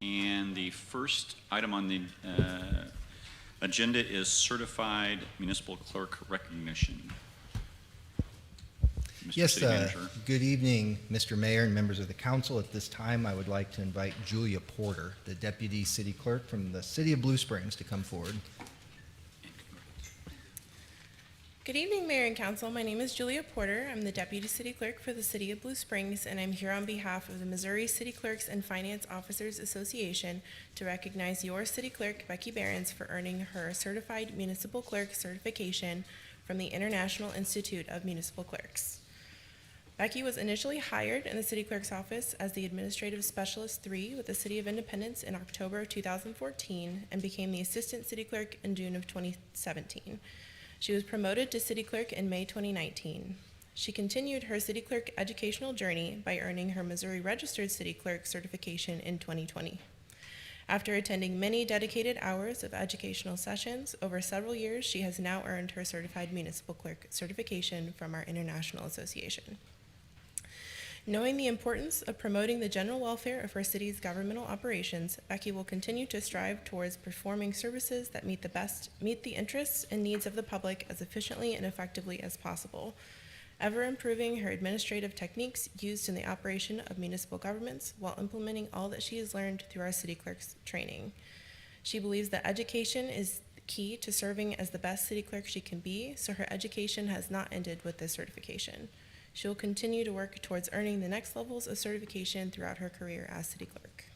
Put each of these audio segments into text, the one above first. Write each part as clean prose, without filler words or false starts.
And the first item on the agenda is certified municipal clerk recognition. Mr. Yes, City Manager. good evening, Mr. Mayor and members of the council. At this time, I would like to invite Julia Porter, the Deputy City Clerk from the City of Blue Springs, to come forward. Good evening, Mayor and Council. My name is Julia Porter. I'm the Deputy City Clerk for the City of Blue Springs, and I'm here on behalf of the Missouri City Clerks and Finance Officers Association to recognize your City Clerk, Becky Behrens, for earning her Certified Municipal Clerk certification from the International Institute of Municipal Clerks. Becky was initially hired in the City Clerk's office as the Administrative Specialist 3 with the City of Independence in October 2014 and became the Assistant City Clerk in June of 2017. She was promoted to City Clerk in May 2019. She continued her City Clerk educational journey by earning her Missouri Registered City Clerk certification in 2020. After attending many dedicated hours of educational sessions over several years, she has now earned her Certified Municipal Clerk certification from our International Association. Knowing the importance of promoting the general welfare of her city's governmental operations, Becky will continue to strive towards performing services that meet the interests and needs of the public as efficiently and effectively as possible, ever improving her administrative techniques used in the operation of municipal governments while implementing all that she has learned through our City Clerk's training. She believes that education is key to serving as the best city clerk she can be, so her education has not ended with this certification. She will continue to work towards earning the next levels of certification throughout her career as City Clerk.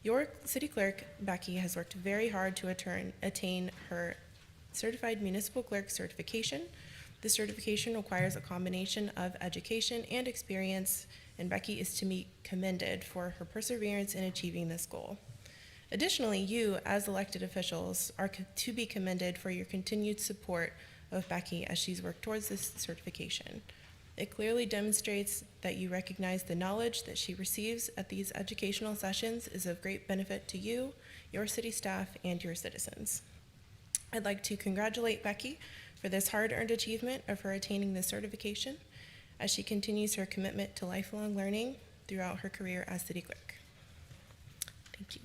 Your City Clerk, Becky, has worked very hard to attain her Certified Municipal Clerk certification. This certification requires a combination of education and experience, and Becky is to be commended for her perseverance in achieving this goal. Additionally, you, as elected officials, are to be commended for your continued support of Becky as she's worked towards this certification. It clearly demonstrates that you recognize the knowledge that she receives at these educational sessions is of great benefit to you, your city staff, and your citizens. I'd like to congratulate Becky for this hard-earned achievement of her attaining this certification as she continues her commitment to lifelong learning throughout her career as City Clerk. Thank you.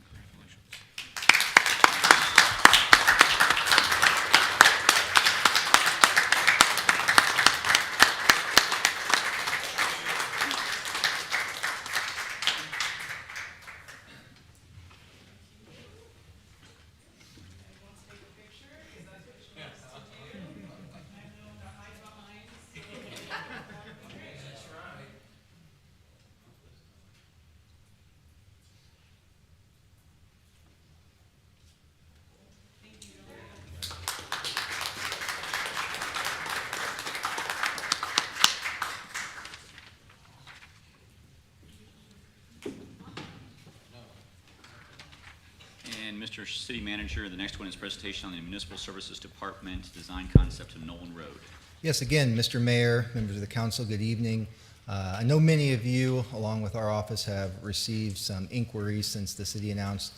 And Mr. City Manager, the next one is presentation on the Municipal Services Department design concept of Nolan Road. Yes, again, Mr. Mayor, members of the council, good evening. I know many of you, along with our office, have received some inquiries since the city announced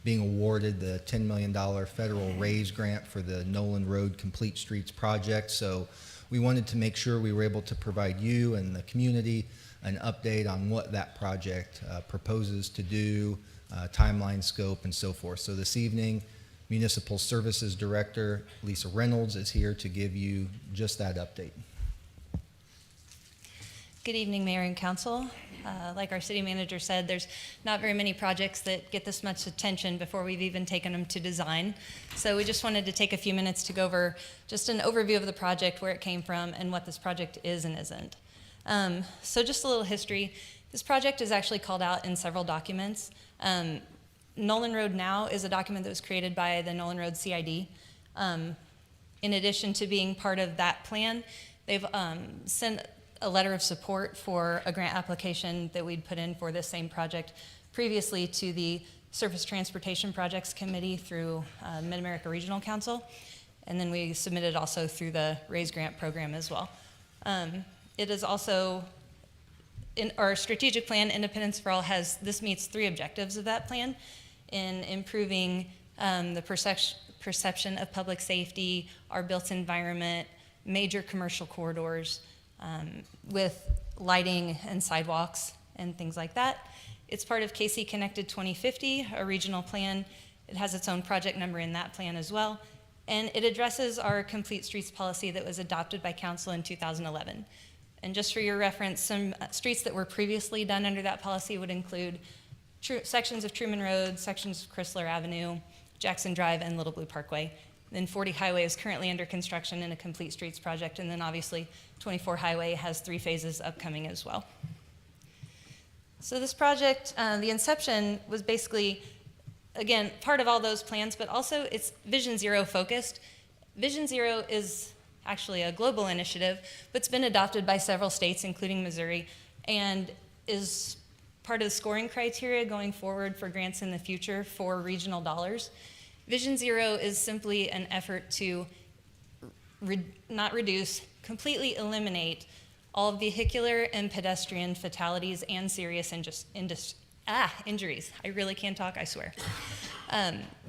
being awarded the $10 million federal RAISE grant for the Nolan Road Complete Streets project. So we wanted to make sure we were able to provide you and the community an update on what that project proposes to do, timeline, scope, and so forth. So this evening, Municipal Services Director Lisa Reynolds is here to give you just that update. Good evening, Mayor and Council. Like our city manager said, there's not very many projects that get this much attention before we've even taken them to design. So we just wanted to take a few minutes to go over just an overview of the project, where it came from, and what this project is and isn't. So just a little history. This project is actually called out in several documents. Nolan Road Now is a document that was created by the Nolan Road CID. In addition to being part of that plan, they've sent a letter of support for a grant application that we'd put in for this same project previously to the Surface Transportation Projects Committee through Mid-America Regional Council. And then we submitted also through the RAISE grant program as well. It is also in our strategic plan, Independence for All this meets 3 objectives of that plan in improving the perception of public safety, our built environment, major commercial corridors with lighting and sidewalks and things like that. It's part of KC Connected 2050, a regional plan. It has its own project number in that plan as well. And it addresses our complete streets policy that was adopted by council in 2011. And just for your reference, some streets that were previously done under that policy would include sections of Truman Road, sections of Chrysler Avenue, Jackson Drive, and Little Blue Parkway. Then 40 Highway is currently under construction in a complete streets project. And then obviously 24 Highway has 3 phases upcoming as well. So this project, the inception was basically, again, part of all those plans, but also it's Vision Zero focused. Vision Zero is actually a global initiative, but it's been adopted by several states, including Missouri, and is part of the scoring criteria going forward for grants in the future for regional dollars. Vision Zero is simply an effort to not reduce, completely eliminate all vehicular and pedestrian fatalities and serious injuries. I really can't talk, I swear.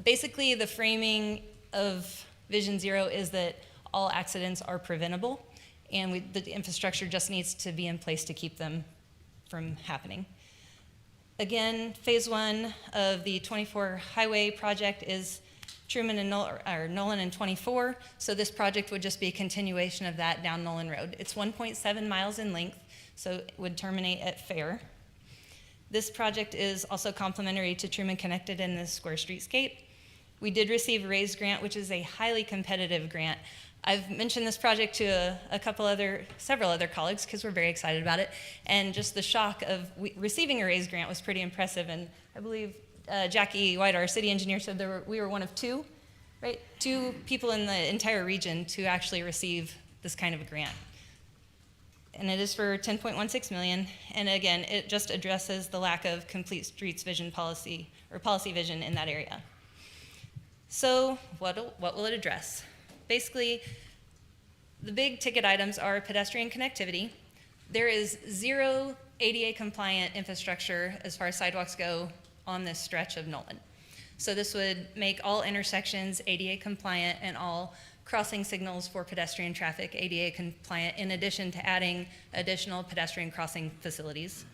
Basically, the framing of Vision Zero is that all accidents are preventable, and the infrastructure just needs to be in place to keep them from happening. Again, phase 1 of the 24 Highway project is Truman and Nolan and 24, so this project would just be a continuation of that down Nolan Road. It's 1.7 miles in length, so it would terminate at Fair. This project is also complementary to Truman Connected and the Square Streetscape. We did receive a RAISE grant, which is a highly competitive grant. I've mentioned this project to several other colleagues because we're very excited about it, and just the shock of receiving a RAISE grant was pretty impressive. And I believe Jackie White, our city engineer, said we were one of 2, right? 2 people in the entire region to actually receive this kind of a grant. And it is for $10.16 million. And again, it just addresses the lack of complete streets vision policy or policy vision in that area. So what will it address? Basically, the big ticket items are pedestrian connectivity. There is 0 ADA compliant infrastructure as far as sidewalks go on this stretch of Nolan. So this would make all intersections ADA compliant and all crossing signals for pedestrian traffic ADA compliant, in addition to adding additional pedestrian crossing facilities.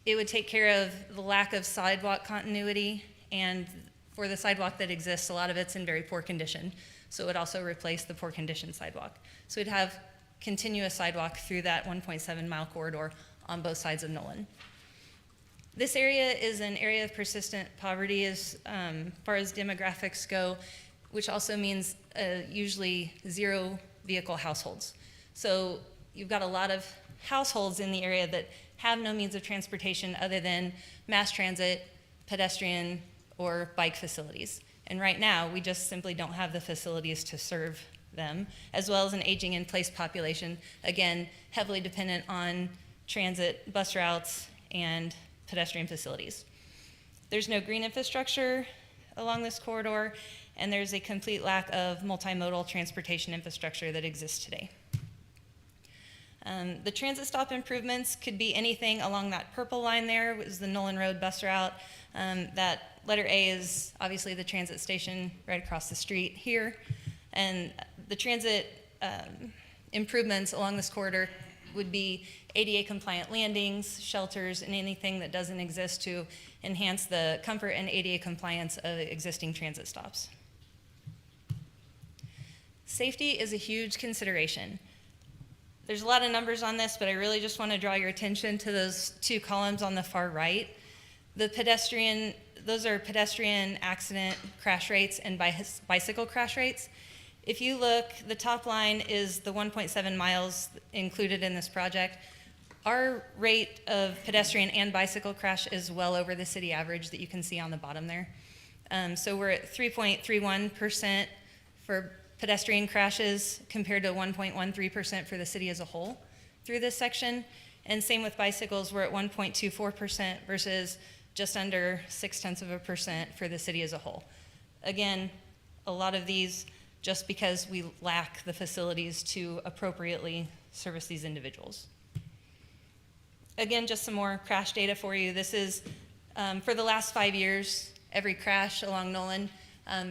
It would take care of the lack of sidewalk continuity, and for the sidewalk that exists, a lot of it's in very poor condition. So it would also replace the poor condition sidewalk. So we'd have continuous sidewalk through that 1.7 mile corridor on both sides of Nolan. This area is an area of persistent poverty as far as demographics go, which also means usually 0 vehicle households. So you've got a lot of households in the area that have no means of transportation other than mass transit, pedestrian, or bike facilities. And right now, we just simply don't have the facilities to serve them, as well as an aging in place population, again, heavily dependent on transit, bus routes, and pedestrian facilities. There's no green infrastructure along this corridor, and there's a complete lack of multimodal transportation infrastructure that exists today. The transit stop improvements could be anything along that purple line there, which is the Nolan Road bus route. That letter A is obviously the transit station right across the street here. And the transit improvements along this corridor would be ADA compliant landings, shelters, and anything that doesn't exist to enhance the comfort and ADA compliance of existing transit stops. Safety is a huge consideration. There's a lot of numbers on this, but I really just want to draw your attention to those 2 columns on the far right. Those are pedestrian accident crash rates and bicycle crash rates. If you look, the top line is the 1.7 miles included in this project. Our rate of pedestrian and bicycle crash is well over the city average that you can see on the bottom there. So we're at 3.31% for pedestrian crashes compared to 1.13% for the city as a whole through this section. And same with bicycles, we're at 1.24% versus just under 0.6% for the city as a whole. Again, a lot of these just because we lack the facilities to appropriately service these individuals. Again, just some more crash data for you. This is for the last 5 years, every crash along Nolan.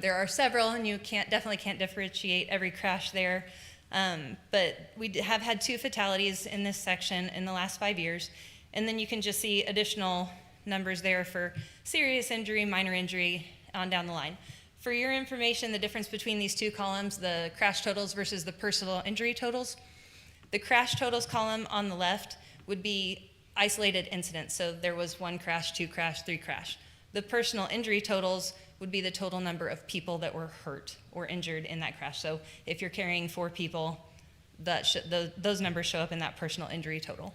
There are several, and you definitely can't differentiate every crash there. But we have had 2 fatalities in this section in the last 5 years. And then you can just see additional numbers there for serious injury, minor injury, on down the line. For your information, the difference between these two columns, the crash totals versus the personal injury totals, the crash totals column on the left would be isolated incidents. So there was 1 crash, 2 crash, 3 crash. The personal injury totals would be the total number of people that were hurt or injured in that crash. So if you're carrying 4 people, those numbers show up in that personal injury total.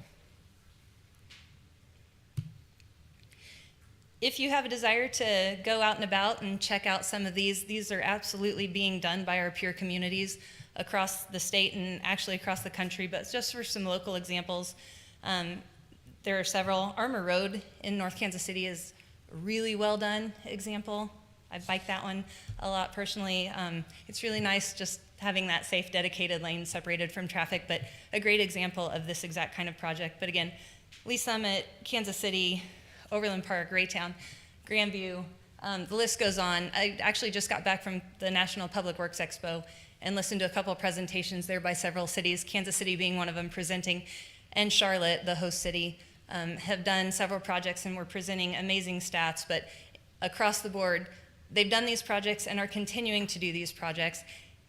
If you have a desire to go out and about and check out some of these are absolutely being done by our peer communities across the state and actually across the country, but just for some local examples, there are several. Armour Road in North Kansas City is a really well done example. I bike that one a lot personally. It's really nice just having that safe, dedicated lane separated from traffic, but a great example of this exact kind of project. But again, Lee Summit, Kansas City, Overland Park, Raytown, Grandview, the list goes on. I actually just got back from the National Public Works Expo and listened to a couple of presentations there by several cities, Kansas City being one of them presenting, and Charlotte, the host city, have done several projects and were presenting amazing stats, but across the board, they've done these projects and are continuing to do these projects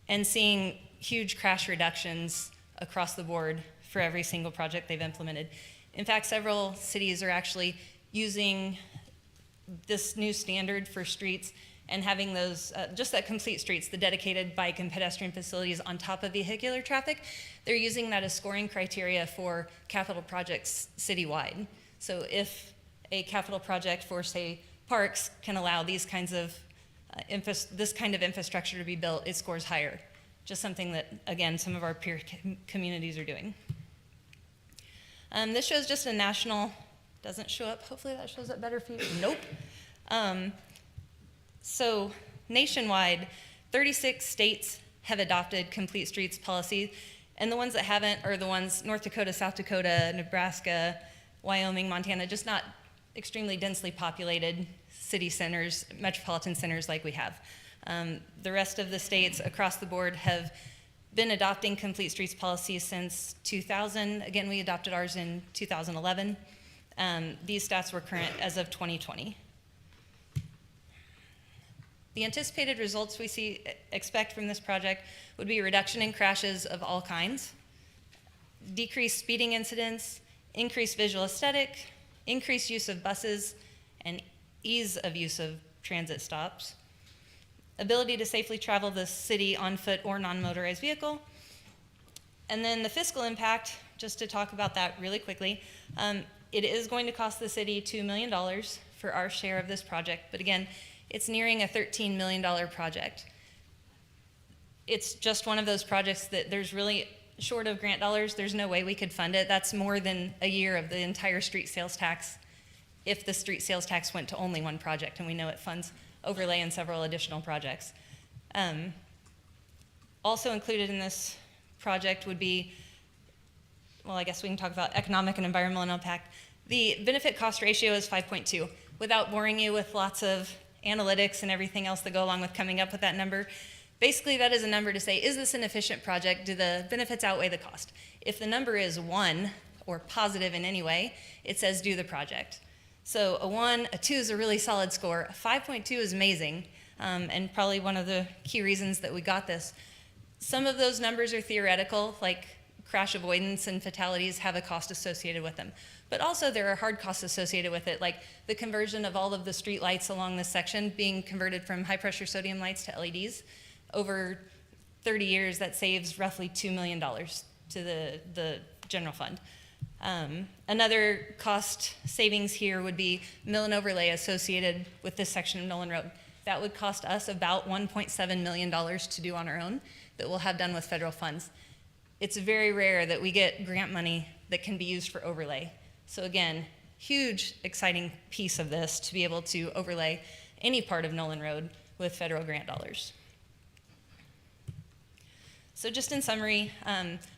and seeing huge crash reductions across the board for every single project they've implemented. In fact, several cities are actually using this new standard for streets and having those, just that complete streets, the dedicated bike and pedestrian facilities on top of vehicular traffic, they're using that as scoring criteria for capital projects citywide. So if a capital project for, say, parks can allow these kinds of this kind of infrastructure to be built, it scores higher. Just something that, again, some of our peer communities are doing. This shows just a national, doesn't show up, hopefully that shows up better for you. Nope. So nationwide, 36 states have adopted complete streets policy, and the ones that haven't are the ones North Dakota, South Dakota, Nebraska, Wyoming, Montana, just not extremely densely populated city centers, metropolitan centers like we have. The rest of the states across the board have been adopting complete streets policies since 2000. Again, we adopted ours in 2011. These stats were current as of 2020. The anticipated results we expect from this project would be a reduction in crashes of all kinds, decreased speeding incidents, increased visual aesthetic, increased use of buses, and ease of use of transit stops, ability to safely travel the city on foot or non-motorized vehicle, and then the fiscal impact, just to talk about that really quickly, it is going to cost the city $2 million for our share of this project, but again, it's nearing a $13 million project. It's just one of those projects that there's really, short of grant dollars, there's no way we could fund it. That's more than a year of the entire street sales tax if the street sales tax went to only one project, and we know it funds overlay and several additional projects. Also included in this project would be, well, I guess we can talk about economic and environmental impact. The benefit cost ratio is 5.2. Without boring you with lots of analytics and everything else that go along with coming up with that number, basically that is a number to say, is this an efficient project? Do the benefits outweigh the cost? If the number is 1 or positive in any way, it says do the project. So a 1, a 2 is a really solid score. A 5.2 is amazing, and probably one of the key reasons that we got this. Some of those numbers are theoretical, like crash avoidance and fatalities have a cost associated with them. But also there are hard costs associated with it, like the conversion of all of the street lights along this section being converted from high pressure sodium lights to LEDs. Over 30 years, that saves roughly $2 million to the general fund. Another cost savings here would be mill and overlay associated with this section of Nolan Road. That would cost us about $1.7 million to do on our own that we'll have done with federal funds. It's very rare that we get grant money that can be used for overlay. So again, huge, exciting piece of this to be able to overlay any part of Nolan Road with federal grant dollars. So just in summary,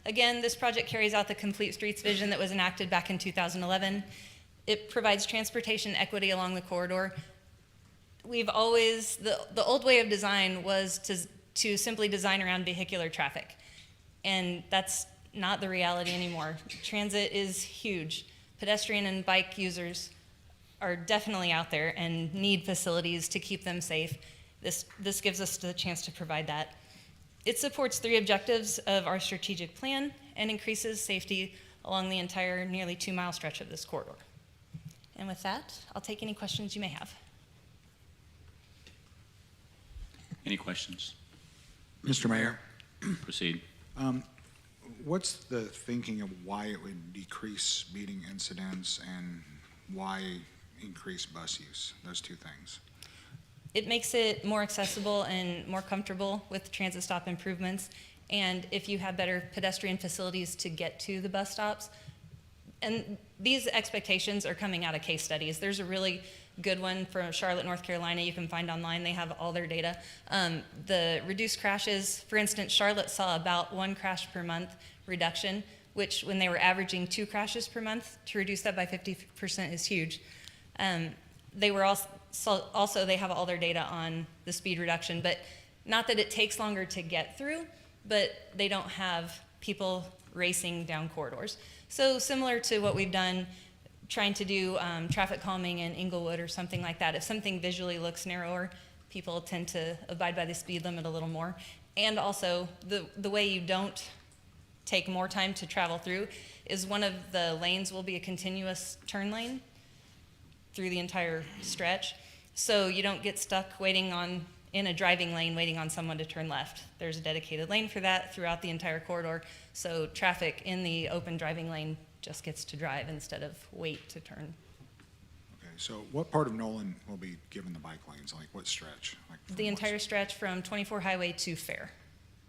again, this project carries out the Complete Streets vision that was enacted back in 2011. It provides transportation equity along the corridor. We've always, the old way of design was to simply design around vehicular traffic. And that's not the reality anymore. Transit is huge. Pedestrian and bike users are definitely out there and need facilities to keep them safe. This gives us the chance to provide that. It supports 3 objectives of our strategic plan and increases safety along the entire nearly 2-mile stretch of this corridor. And with that, I'll take any questions you may have. Any questions? Mr. Mayor, Proceed. what's the thinking of why it would decrease speeding incidents and why increase bus use? Those 2 things. It makes it more accessible and more comfortable with transit stop improvements. And if you have better pedestrian facilities to get to the bus stops, and these expectations are coming out of case studies. There's a really good one from Charlotte, North Carolina, you can find online. They have all their data. The reduced crashes, for instance, Charlotte saw about 1 crash per month reduction, which when they were averaging 2 crashes per month, to reduce that by 50% is huge. They were also, they have all their data on the speed reduction, but not that it takes longer to get through, but they don't have people racing down corridors. So similar to what we've done trying to do traffic calming in Inglewood or something like that. If something visually looks narrower, people tend to abide by the speed limit a little more. And also, the way you don't take more time to travel through is one of the lanes will be a continuous turn lane through the entire stretch. So you don't get stuck waiting in a driving lane waiting on someone to turn left. There's a dedicated lane for that throughout the entire corridor. So traffic in the open driving lane just gets to drive instead of wait to turn. Okay, so what part of Nolan will be given the bike lanes? Like what stretch? Like from The what entire stretch from 24 Highway to Fair.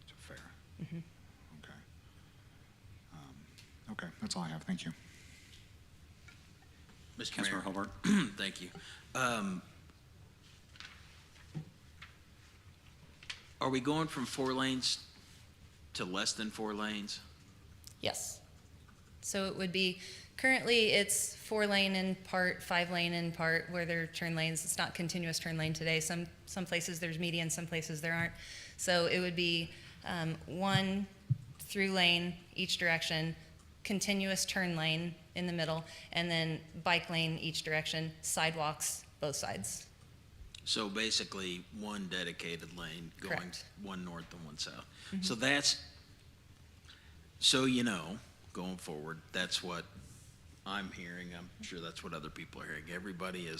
to Fair? Okay. Okay, that's all I have. Thank you. Mr. Councilmember Mayor, Hobart. thank you. Are we going from 4 lanes to less than 4 lanes? Yes. So it would be, currently it's 4 lane in part, 5 lane in part, where there are turn lanes. It's not continuous turn lane today. Some places there's median, some places there aren't. So it would be 1 through lane each direction, continuous turn lane in the middle, and then bike lane each direction, sidewalks both sides. So basically, 1 dedicated lane going Correct. 1 north and 1 south. So that's, so you know, going forward, that's what I'm hearing. I'm sure that's what other people are hearing.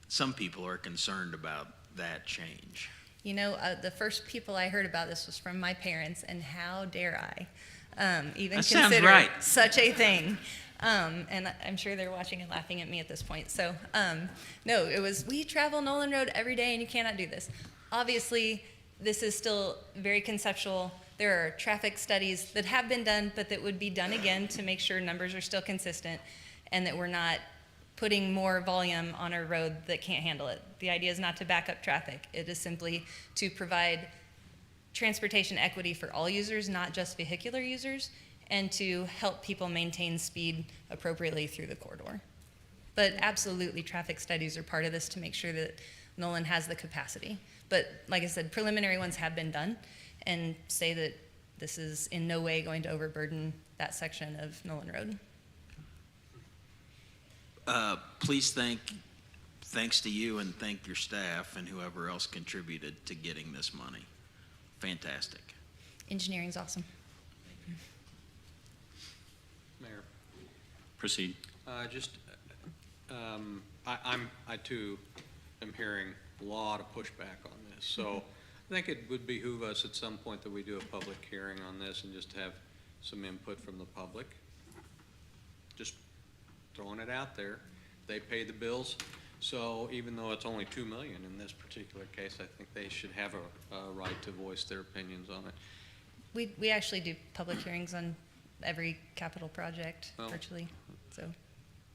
Some people are concerned about that change. You know, the first people I heard about this was from my parents, and how dare I even That sounds consider right. such a thing. And I'm sure they're watching and laughing at me at this point. So, no, it was, we travel Nolan Road every day and you cannot do this. Obviously, this is still very conceptual. There are traffic studies that have been done, but that would be done again to make sure numbers are still consistent and that we're not putting more volume on a road that can't handle it. The idea is not to back up traffic. It is simply to provide transportation equity for all users, not just vehicular users, and to help people maintain speed appropriately through the corridor. But absolutely, traffic studies are part of this to make sure that Nolan has the capacity. But like I said, preliminary ones have been done and say that this is in no way going to overburden that section of Nolan Road. Please thanks to you and thank your staff and whoever else contributed to getting this money. Fantastic. Engineering's awesome. Mayor, Proceed. I too am hearing a lot of pushback on this. So I think it would behoove us at some point that we do a public hearing on this and just have some input from the public. Just throwing it out there. They pay the bills. So even though it's only $2 million in this particular case, I think they should have a right to voice their opinions on it. We actually do public hearings on every capital project Well, virtually, so.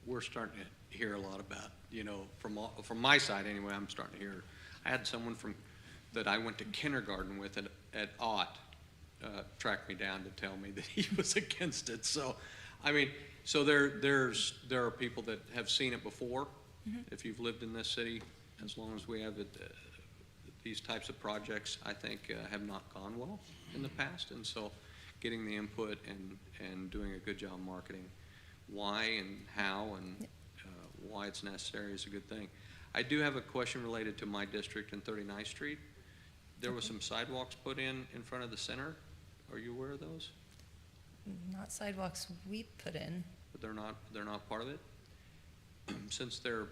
We're starting to hear a lot about, from my side anyway, I'm starting to hear. I had someone that I went to kindergarten with at Ott track me down to tell me that he was against it. So, there are people that have seen it before. If you've lived in this city, as long as we have it, these types of projects, I think, have not gone well in the past. And so getting the input and doing a good job marketing why and how and why it's necessary is a good thing. I do have a question related to my district in 39th Street. There was some sidewalks put in front of the center. Are you aware of those? Not sidewalks we put in. But they're not part of it? Since they're,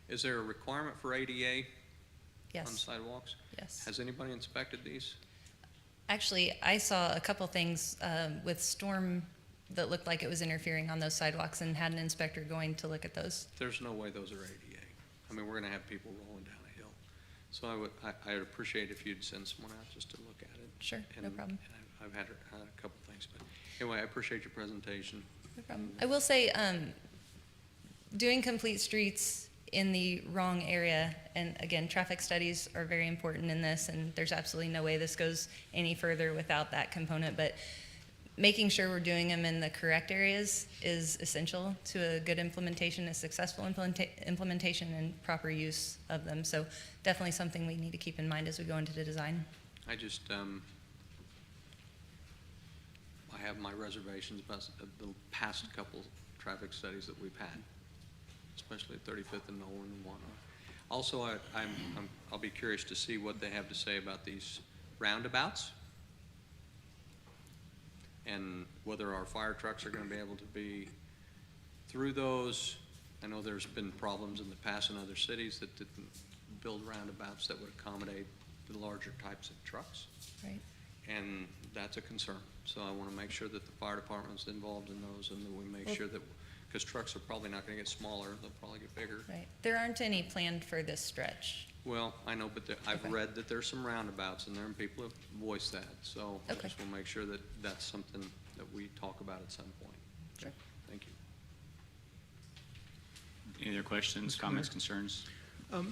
is there a requirement for ADA on Yes, sidewalks? yes. Has anybody inspected these? Actually, I saw a couple things with storm that looked like it was interfering on those sidewalks and had an inspector going to look at those. There's no way those are ADA. I mean, we're gonna have people rolling down a hill. So I'd appreciate if you'd send someone out just to look at it. Sure, no And- problem. and I've had a couple things, but anyway, I appreciate your presentation. No problem. I will say, doing complete streets in the wrong area, and again, traffic studies are very important in this, and there's absolutely no way this goes any further without that component, but making sure we're doing them in the correct areas is essential to a good implementation, a successful implementation and proper use of them. So definitely something we need to keep in mind as we go into the design. I just, I have my reservations about the past couple traffic studies that we've had, especially at 35th and Nolan and whatnot. Also, I'll be curious to see what they have to say about these roundabouts and whether our fire trucks are gonna be able to be through those. I know there's been problems in the past in other cities that didn't build roundabouts that would accommodate the larger types of trucks. Right. And that's a concern. So I want to make sure that the fire department's involved in those and that we make Well- sure that, because trucks are probably not going to get smaller, they'll probably get bigger. Right. There aren't any planned for this stretch. Well, I know, but I've Okay. read that there's some roundabouts in there and people have voiced that. So I Okay. just want to make sure that that's something that we talk about at some point. Sure. Thank you. Any other questions, Mr. comments, Mayor? concerns?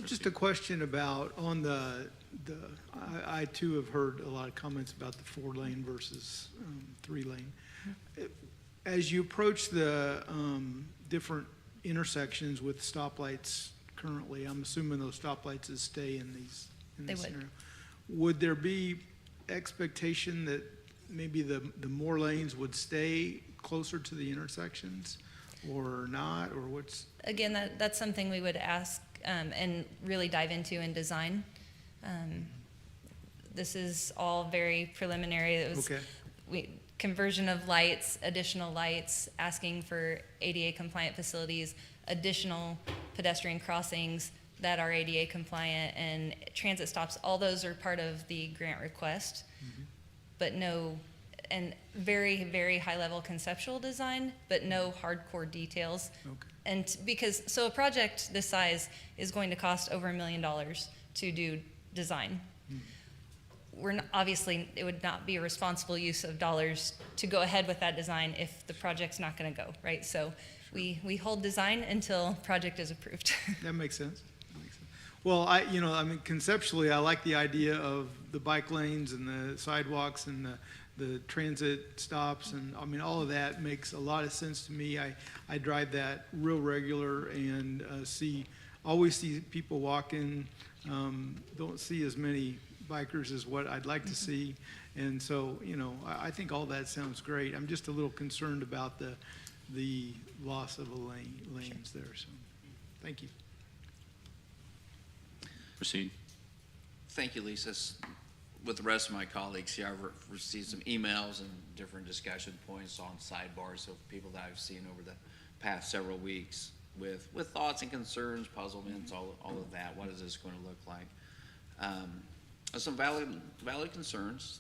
Just a question about on I too have heard a lot of comments about the 4-lane versus 3-lane. As you approach the different intersections with stoplights currently, I'm assuming those stoplights would stay in They this would. scenario. Would there be expectation that maybe the more lanes would stay closer to the intersections or not, or what's? Again, that's something we would ask and really dive into in design. This is all very preliminary. It was Okay. conversion of lights, additional lights, asking for ADA compliant facilities, additional pedestrian crossings that are ADA compliant, and transit stops. All those are part of the grant request, but no, and very, very high level conceptual design, but no hardcore details. Okay. And so a project this size is going to cost over $1 million to do design. Obviously, it would not be a responsible use of dollars to go ahead with that design if the project's not gonna go, right? So we hold design until project is approved. That makes sense. That makes sense. Well, conceptually, I like the idea of the bike lanes and the sidewalks and the transit stops, and all of that makes a lot of sense to me. I drive that real regular and always see people walking. Don't see as many bikers as what I'd like to see, and so I think all that sounds great. I'm just a little concerned about the loss of lanes there. So, thank you. Proceed. Thank you, Lisa. With the rest of my colleagues here, I've received some emails and different discussion points on sidebars of people that I've seen over the past several weeks with thoughts and concerns, puzzlements, all of that. What is this going to look like? Some valid concerns.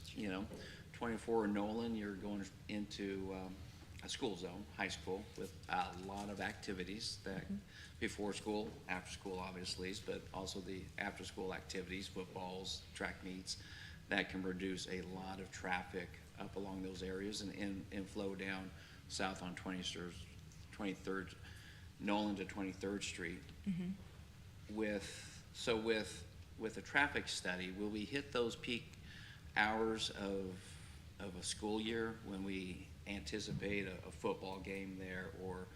24 in Nolan, you're going into a school zone, high school, with a lot of activities that before school, after school, obviously, but also the after school activities, footballs, track meets, that can reduce a lot of traffic up along those areas and flow down south on 23rd, Nolan to 23rd Street. With a traffic study, will we hit those peak hours of a school year when we anticipate a football game there or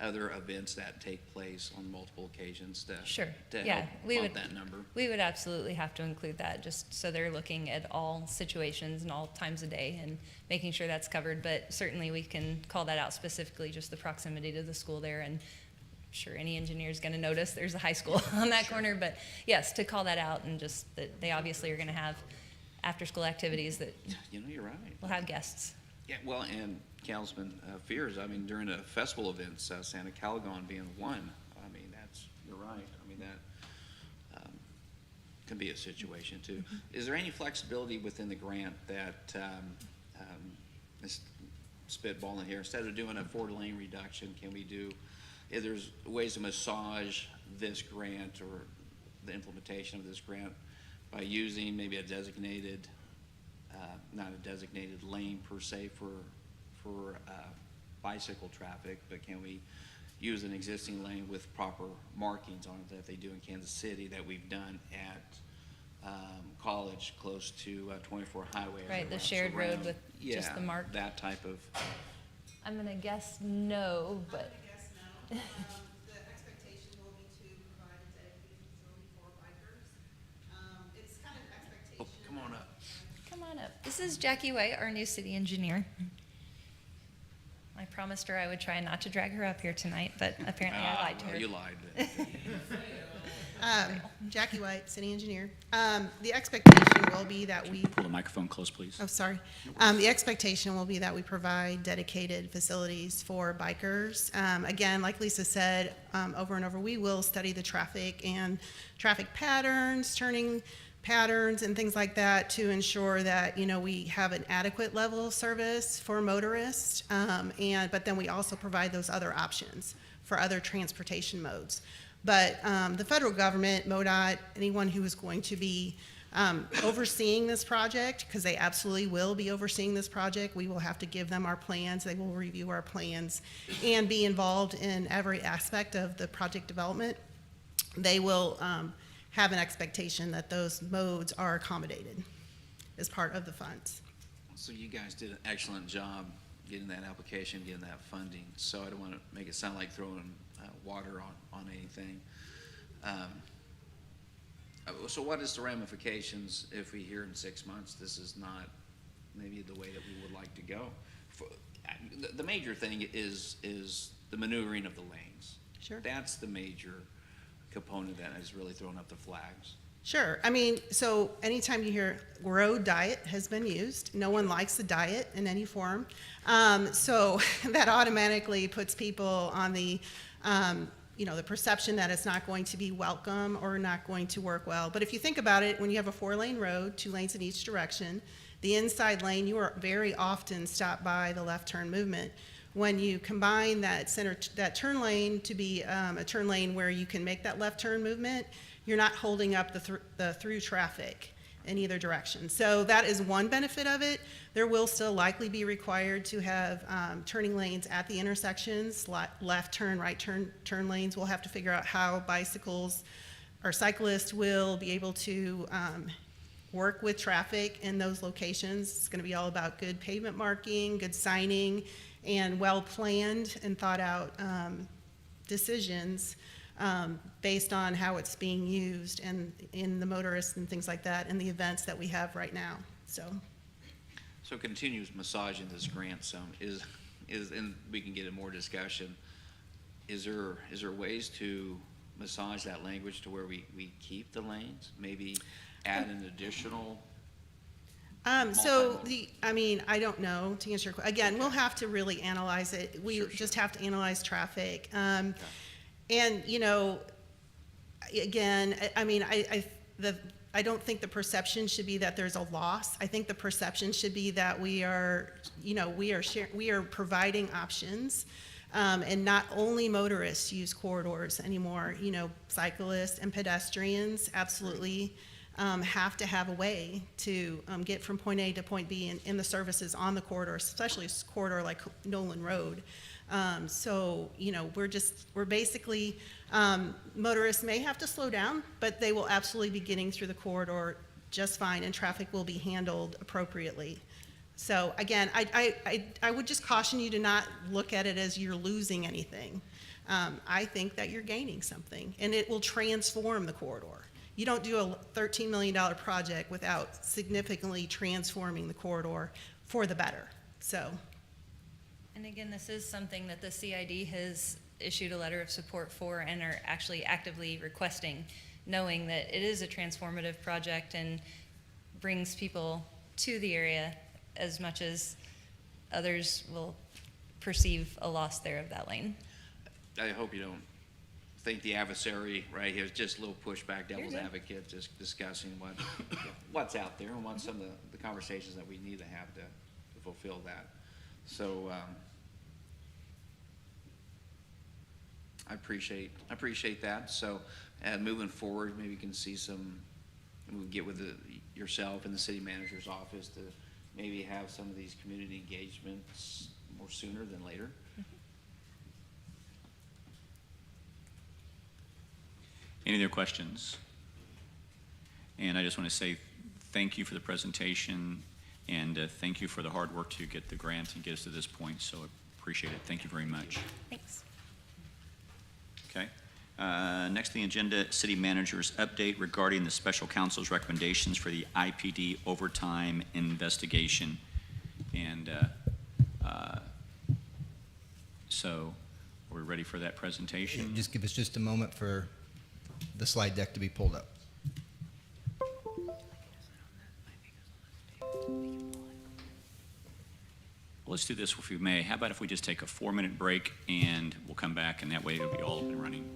other events that take place on multiple occasions to Sure. to Yeah, help we bump would- that number? We would absolutely have to include that, just so they're looking at all situations and all times of day and making sure that's covered. But certainly we can call that out specifically, just the proximity to the school there. And I'm sure any engineer's going to notice there's a high school on that corner. But yes, to call that out, and just that they obviously are going to have after-school activities that You know, you're right. will have guests. Yeah, well, and Councilman Fears, I mean, during the festival events, Santa Calgon being one, I mean, you're right. I mean, that can be a situation too. Is there any flexibility within the grant that, is spitballing here, instead of doing a 4-lane reduction, can we do, if there's ways to massage this grant or the implementation of this grant by using maybe a designated, not a designated lane per se for bicycle traffic, but can we use an existing lane with proper markings on it that they do in Kansas City that we've done at College close to 24 Highway? as Right, it the wraps shared road around? with just the Yeah, mark. that type of, I'm going to guess no, but Yes, no. The expectation will be to provide a dedicated facility for bikers. It's kind of expectation. oh, come on up. come on up. This is Jackie White, our new city engineer. I promised her I would try not to drag her up here tonight, but apparently I lied to well, her. you lied. Jackie White, city engineer. The expectation will be that we, Pull the microphone close, please. oh, sorry. The expectation will be that we provide dedicated facilities for bikers. Again, like Lisa said, over and over, we will study the traffic and traffic patterns, turning patterns and things like that to ensure that, you know, we have an adequate level of service for motorists. But then we also provide those other options for other transportation modes. But the federal government, MoDOT, anyone who is going to be overseeing this project, because they absolutely will be overseeing this project, we will have to give them our plans, they will review our plans, and be involved in every aspect of the project development. They will have an expectation that those modes are accommodated as part of the funds. So you guys did an excellent job getting that application, getting that funding. So I don't want to make it sound like throwing water on anything. So what is the ramifications if we hear in 6 months this is not maybe the way that we would like to go? The major thing is the maneuvering of the lanes. Sure. That's the major component that is really throwing up the flags. Sure. I mean, so anytime you hear road diet has been used, no one likes the diet in any form. So that automatically puts people on the, the perception that it's not going to be welcome or not going to work well. But if you think about it, when you have a 4-lane road, 2 lanes in each direction, the inside lane, you are very often stopped by the left turn movement. When you combine that turn lane to be a turn lane where you can make that left turn movement, you're not holding up the through traffic in either direction. So that is one benefit of it. There will still likely be required to have turning lanes at the intersections, left turn, right turn lanes. We'll have to figure out how bicycles or cyclists will be able to work with traffic in those locations. It's going to be all about good pavement marking, good signing, and well-planned and thought-out decisions based on how it's being used and in the motorists and things like that and the events that we have right now. So continues massaging this grant some is, and we can get in more discussion. Is there ways to massage that language to where we keep the lanes? Maybe add an additional. I don't know, to answer your question. Again, we'll have to really analyze it. We Sure. just have to analyze traffic. And, again, I don't think the perception should be that there's a loss. I think the perception should be that we are providing options. And not only motorists use corridors anymore, cyclists and pedestrians absolutely have to have a way to get from point A to point B in the services on the corridor, especially a corridor like Nolan Road. We're basically, motorists may have to slow down, but they will absolutely be getting through the corridor just fine, and traffic will be handled appropriately. So again, I would just caution you to not look at it as you're losing anything. I think that you're gaining something, and it will transform the corridor. You don't do a $13 million project without significantly transforming the corridor for the better. So, And again, this is something that the CID has issued a letter of support for and are actually actively requesting, knowing that it is a transformative project and brings people to the area as much as others will perceive a loss there of that lane. I hope you don't think the adversary right here is just a little pushback, devil's You're good. advocate, just discussing what's out there and what some of the conversations that we need to have to fulfill that. So I appreciate that. So moving forward, maybe we can see we'll get with yourself and the city manager's office to maybe have some of these community engagements more sooner than later. Any other questions? And I just want to say thank you for the presentation, and thank you for the hard work to get the grant and get us to this point, so I appreciate it. Thank you very much. Thanks. Okay. Next on the agenda, city manager's update regarding the special counsel's recommendations for the IPD overtime investigation. And so are we ready for that presentation? Just give us just a moment for the slide deck to be pulled up. Let's do this if we may. How about if we just take a 4-minute break and we'll come back, and that way it'll be all up and running.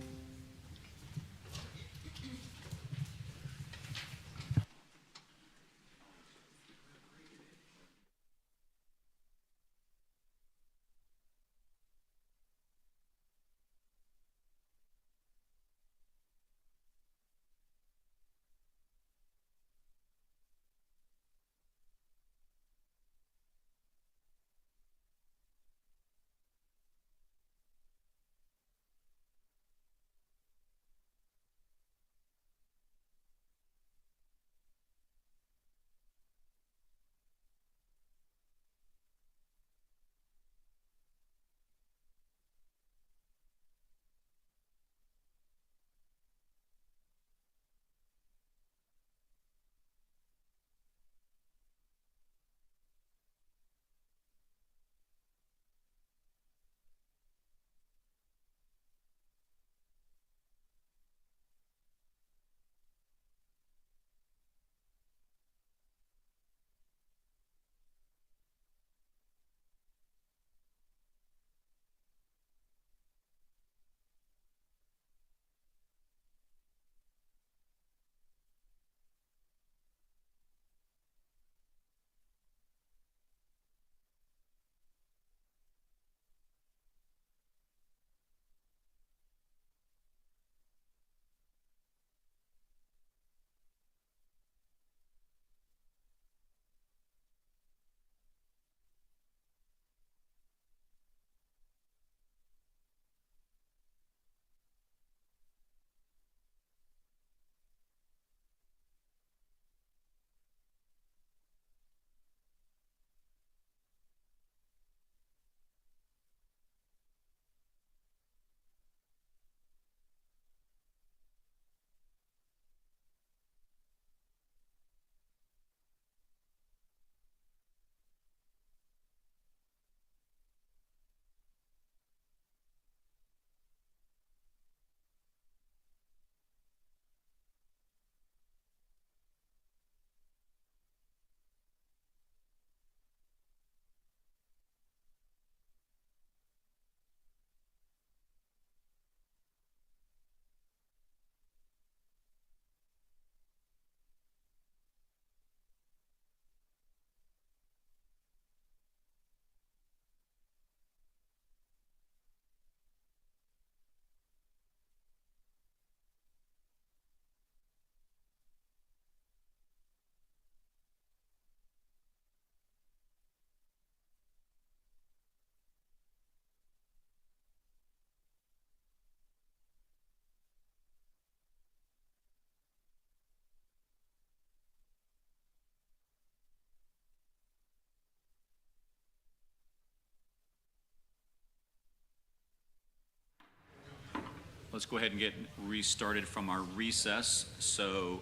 let's go ahead and get restarted from our recess. So,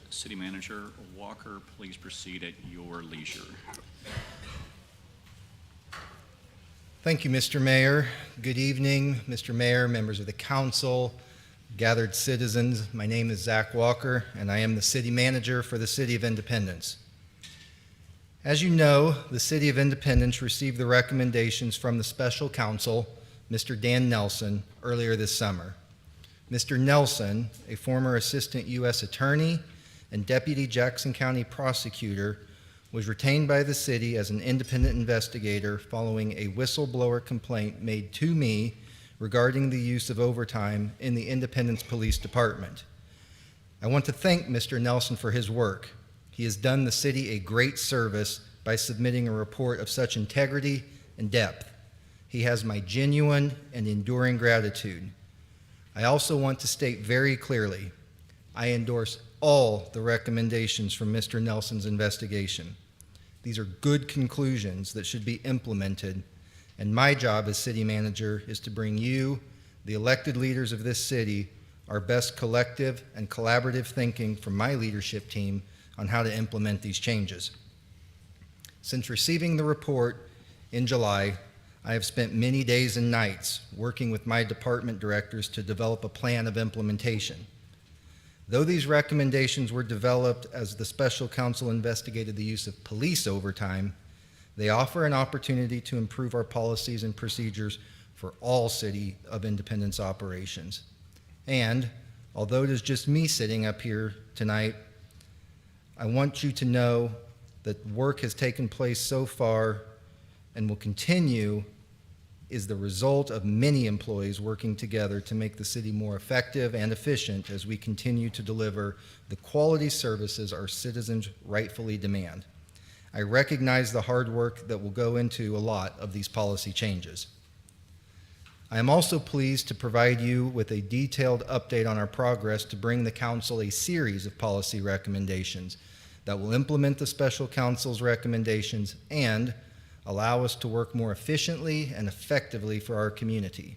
City Manager Walker, please proceed at your leisure. Thank you, Mr. Mayor. Good evening, Mr. Mayor, members of the council, gathered citizens. My name is Zach Walker, and I am the city manager for the City of Independence. As you know, the City of Independence received the recommendations from the special counsel, Mr. Dan Nelson, earlier this summer. Mr. Nelson, a former assistant U.S. attorney and deputy Jackson County prosecutor, was retained by the city as an independent investigator following a whistleblower complaint made to me regarding the use of overtime in the Independence Police Department. I want to thank Mr. Nelson for his work. He has done the city a great service by submitting a report of such integrity and depth. He has my genuine and enduring gratitude. I also want to state very clearly, I endorse all the recommendations from Mr. Nelson's investigation. These are good conclusions that should be implemented, and my job as city manager is to bring you, the elected leaders of this city, our best collective and collaborative thinking from my leadership team on how to implement these changes. Since receiving the report in July, I have spent many days and nights working with my department directors to develop a plan of implementation. Though these recommendations were developed as the special counsel investigated the use of police overtime, they offer an opportunity to improve our policies and procedures for all City of Independence operations. And although it is just me sitting up here tonight, I want you to know that work has taken place so far and will continue is the result of many employees working together to make the city more effective and efficient as we continue to deliver the quality services our citizens rightfully demand. I recognize the hard work that will go into a lot of these policy changes. I am also pleased to provide you with a detailed update on our progress to bring the council a series of policy recommendations that will implement the special counsel's recommendations and allow us to work more efficiently and effectively for our community.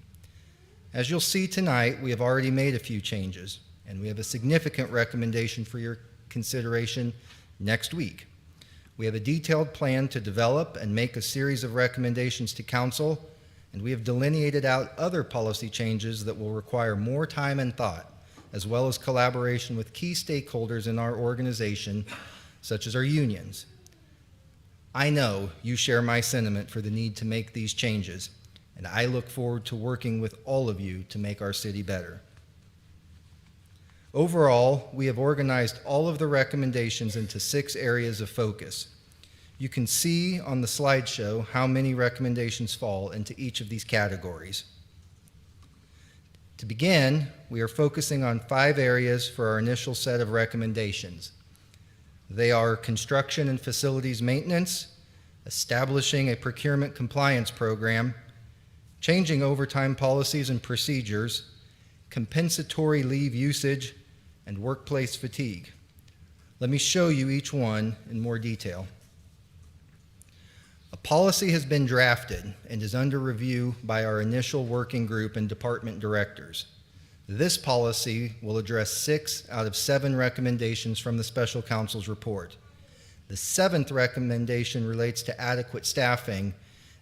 As you'll see tonight, we have already made a few changes, and we have a significant recommendation for your consideration next week. We have a detailed plan to develop and make a series of recommendations to council, and we have delineated out other policy changes that will require more time and thought, as well as collaboration with key stakeholders in our organization, such as our unions. I know you share my sentiment for the need to make these changes, and I look forward to working with all of you to make our city better. Overall, we have organized all of the recommendations into 6 areas of focus. You can see on the slideshow how many recommendations fall into each of these categories. To begin, we are focusing on 5 areas for our initial set of recommendations. They are construction and facilities maintenance, establishing a procurement compliance program, changing overtime policies and procedures, compensatory leave usage, and workplace fatigue. Let me show you each one in more detail. A policy has been drafted and is under review by our initial working group and department directors. This policy will address 6 out of 7 recommendations from the special counsel's report. The 7th recommendation relates to adequate staffing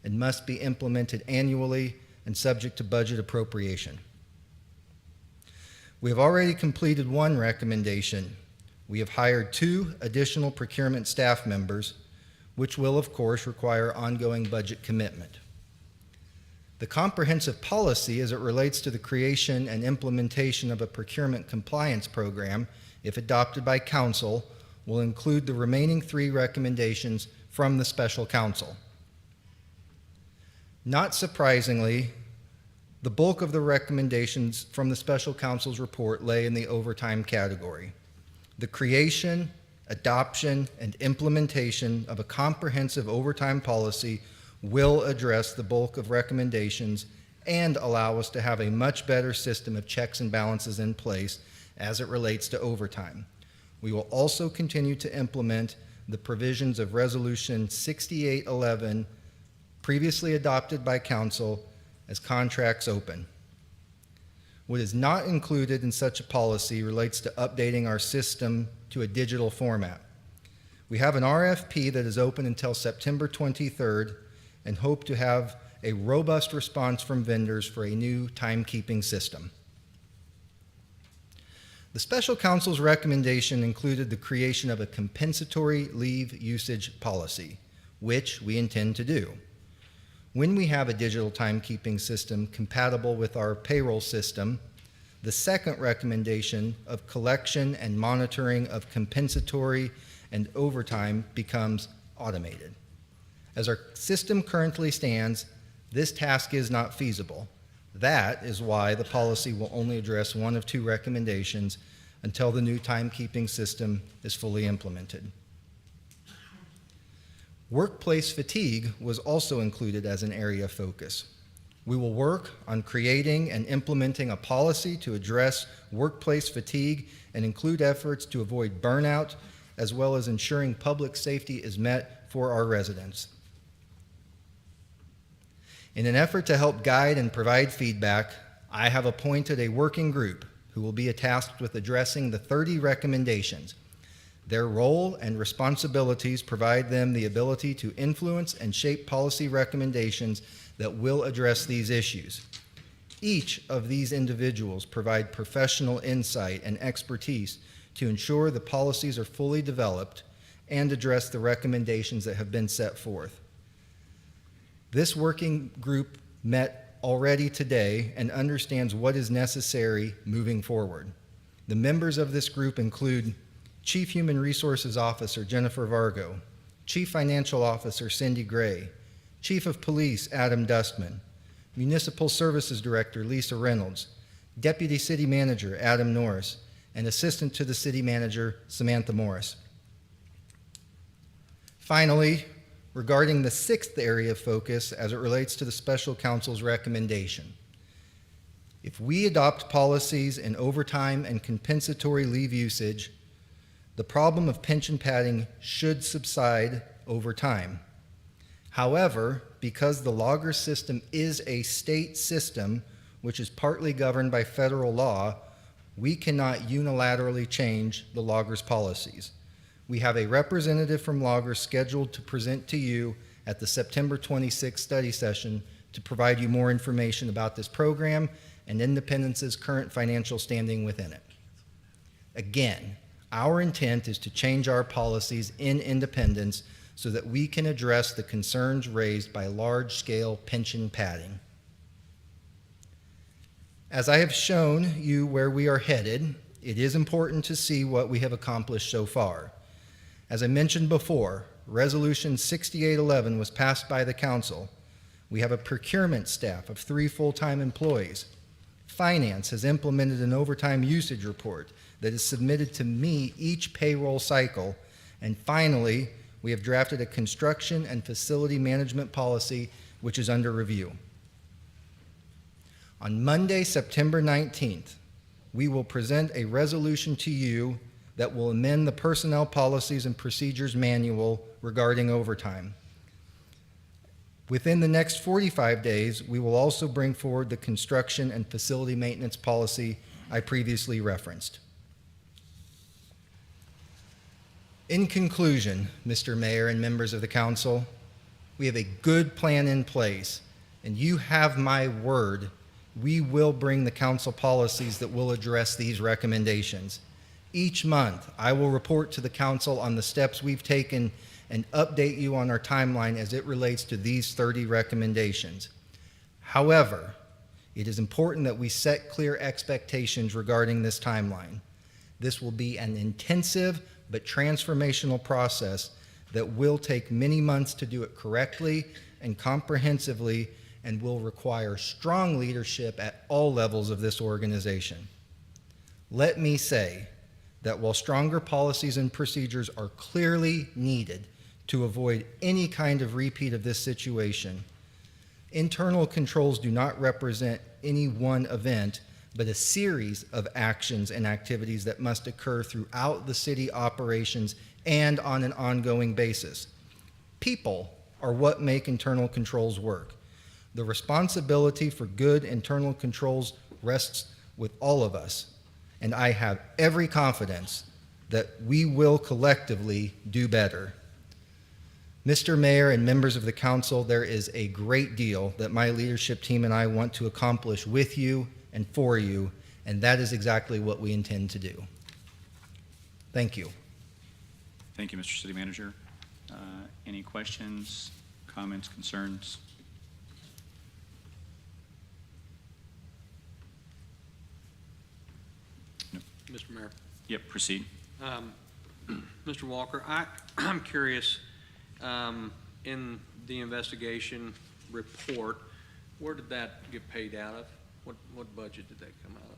and must be implemented annually and subject to budget appropriation. We have already completed 1 recommendation. We have hired 2 additional procurement staff members, which will, of course, require ongoing budget commitment. The comprehensive policy as it relates to the creation and implementation of a procurement compliance program, if adopted by council, will include the remaining 3 recommendations from the special counsel. Not surprisingly, the bulk of the recommendations from the special counsel's report lay in the overtime category. The creation, adoption, and implementation of a comprehensive overtime policy will address the bulk of recommendations and allow us to have a much better system of checks and balances in place as it relates to overtime. We will also continue to implement the provisions of Resolution 6811 previously adopted by council as contracts open. What is not included in such a policy relates to updating our system to a digital format. We have an RFP that is open until September 23rd and hope to have a robust response from vendors for a new timekeeping system. The special counsel's recommendation included the creation of a compensatory leave usage policy, which we intend to do. When we have a digital timekeeping system compatible with our payroll system, the second recommendation of collection and monitoring of compensatory and overtime becomes automated. As our system currently stands, this task is not feasible. That is why the policy will only address one of two recommendations until the new timekeeping system is fully implemented. Workplace fatigue was also included as an area of focus. We will work on creating and implementing a policy to address workplace fatigue and include efforts to avoid burnout, as well as ensuring public safety is met for our residents. In an effort to help guide and provide feedback, I have appointed a working group who will be tasked with addressing the 30 recommendations. Their role and responsibilities provide them the ability to influence and shape policy recommendations that will address these issues. Each of these individuals provide professional insight and expertise to ensure the policies are fully developed and address the recommendations that have been set forth. This working group met already today and understands what is necessary moving forward. The members of this group include Chief Human Resources Officer Jennifer Vargo, Chief Financial Officer Cindy Gray, Chief of Police Adam Dustman, Municipal Services Director Lisa Reynolds, Deputy City Manager Adam Norris, and Assistant to the City Manager Samantha Morris. Finally, regarding the sixth area of focus as it relates to the special counsel's recommendation. If we adopt policies in overtime and compensatory leave usage, the problem of pension padding should subside over time. However, because the logger system is a state system, which is partly governed by federal law, we cannot unilaterally change the loggers' policies. We have a representative from loggers scheduled to present to you at the September 26th study session to provide you more information about this program and Independence's current financial standing within it. Again, our intent is to change our policies in Independence so that we can address the concerns raised by large-scale pension padding. As I have shown you where we are headed, it is important to see what we have accomplished so far. As I mentioned before, Resolution 6811 was passed by the Council. We have a procurement staff of 3 full-time employees. Finance has implemented an overtime usage report that is submitted to me each payroll cycle. And finally, we have drafted a construction and facility management policy, which is under review. On Monday, September 19th, we will present a resolution to you that will amend the Personnel Policies and Procedures Manual regarding overtime. Within the next 45 days, we will also bring forward the construction and facility maintenance policy I previously referenced. In conclusion, Mr. Mayor and members of the Council, we have a good plan in place, and you have my word, we will bring the Council policies that will address these recommendations. Each month, I will report to the Council on the steps we've taken and update you on our timeline as it relates to these 30 recommendations. However, it is important that we set clear expectations regarding this timeline. This will be an intensive but transformational process that will take many months to do it correctly and comprehensively and will require strong leadership at all levels of this organization. Let me say that while stronger policies and procedures are clearly needed to avoid any kind of repeat of this situation, internal controls do not represent any one event, but a series of actions and activities that must occur throughout the city operations and on an ongoing basis. People are what make internal controls work. The responsibility for good internal controls rests with all of us, and I have every confidence that we will collectively do better. Mr. Mayor and members of the council, there is a great deal that my leadership team and I want to accomplish with you and for you, and that is exactly what we intend to do. Thank you. Thank you, Mr. City Manager. Any questions, comments, concerns? Mr. Mayor. Yep, proceed. Mr. Walker, I'm curious, in the investigation report, where did that get paid out of? What budget did that come out of?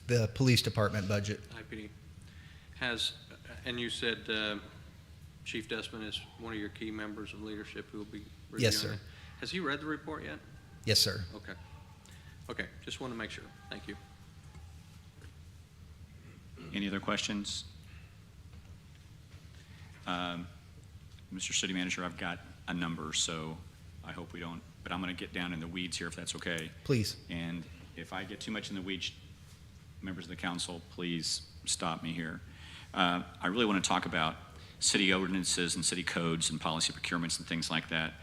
The police department budget. IPD has, and you said Chief Desmond is one of your key members of leadership who will be reviewing Yes, sir. it. Has he read the report yet? Yes, sir. Okay. Okay, just want to make sure. Thank you. Any other questions? Mr. City Manager, I've got a number, so I hope we don't, but I'm going to get down in the weeds here if that's okay. Please. And if I get too much in the weeds, members of the council, please stop me here. I really want to talk about city ordinances and city codes and policy procurements and things like that.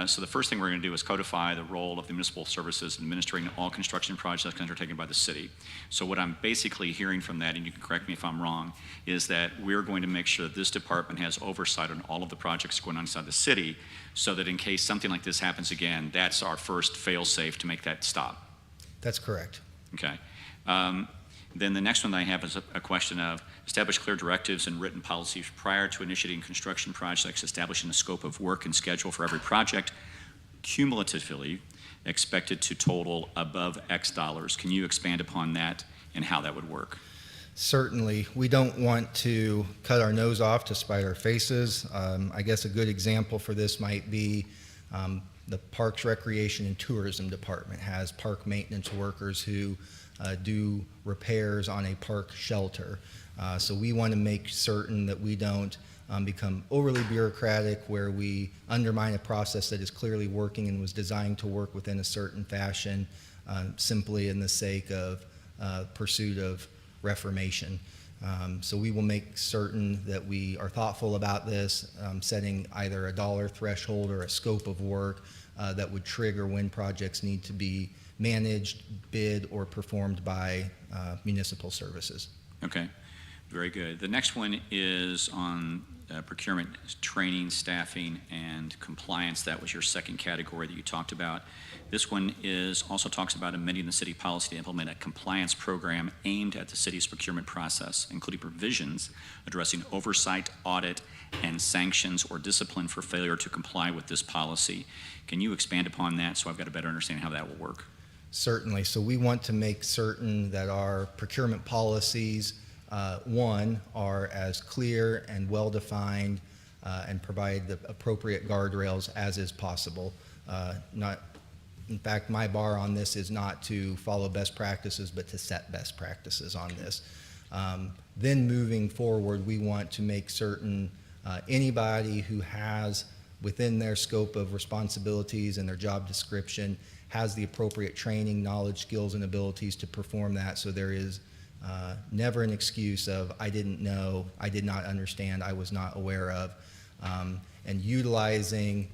So the first thing we're going to do is codify the role of the municipal services in administering all construction projects undertaken by the city. So what I'm basically hearing from that, and you can correct me if I'm wrong, is that we're going to make sure that this department has oversight on all of the projects going on inside the city, so that in case something like this happens again, that's our first fail-safe to make that stop. That's correct. Okay. Then the next one that I have is a question of establish clear directives and written policies prior to initiating construction projects, establishing the scope of work and schedule for every project, cumulatively expected to total above X dollars. Can you expand upon that and how that would work? Certainly. We don't want to cut our nose off to spite our faces. I guess a good example for this might be the Parks, Recreation, and Tourism Department has park maintenance workers who do repairs on a park shelter. So we want to make certain that we don't become overly bureaucratic where we undermine a process that is clearly working and was designed to work within a certain fashion simply in the sake of pursuit of reformation. So we will make certain that we are thoughtful about this, setting either a dollar threshold or a scope of work that would trigger when projects need to be managed, bid, or performed by municipal services. Okay, very good. The next one is on procurement, training, staffing, and compliance. That was your second category that you talked about. This one also talks about amending the city policy to implement a compliance program aimed at the city's procurement process, including provisions addressing oversight, audit, and sanctions or discipline for failure to comply with this policy. Can you expand upon that so I've got a better understanding how that will work? Certainly. So we want to make certain that our procurement policies, one, are as clear and well-defined and provide the appropriate guardrails as is possible. In fact, my bar on this is not to follow best practices, but to set best practices on this. Then moving forward, we want to make certain anybody who has within their scope of responsibilities and their job description has the appropriate training, knowledge, skills, and abilities to perform that, so there is never an excuse of, I didn't know, I did not understand, I was not aware of. And utilizing,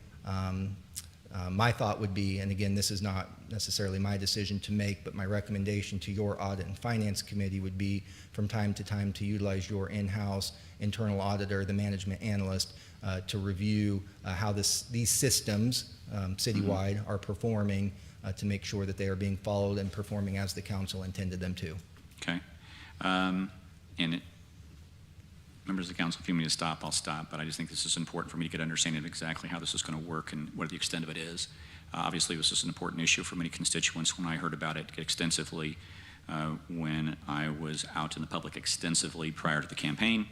my thought would be, and again, this is not necessarily my decision to make, but my recommendation to your Audit and Finance Committee would be from time to time to utilize your in-house internal auditor, the management analyst, to review how these systems citywide are performing to make sure that they are being followed and performing as the council intended them to. Okay. Members of the council, if you want me to stop, I'll stop, but I just think this is important for me to get an understanding of exactly how this is going to work and what the extent of it is. Obviously, this is an important issue for many constituents. When I heard about it extensively, when I was out in the public extensively prior to the campaign.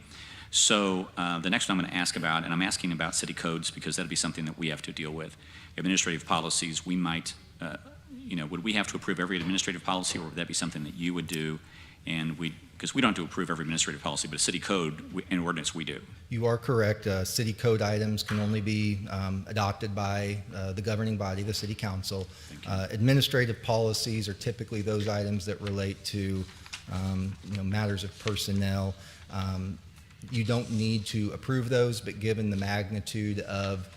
So the next one I'm going to ask about, and I'm asking about city codes because that'll be something that we have to deal with. Administrative policies, we might, would we have to approve every administrative policy, or would that be something that you would do? And because we don't do approve every administrative policy, but a city code and ordinance we do. You are correct. City code items can only be adopted by the governing body, the city council. Administrative policies are typically those items that relate to matters of personnel. You don't need to approve those, but given the magnitude of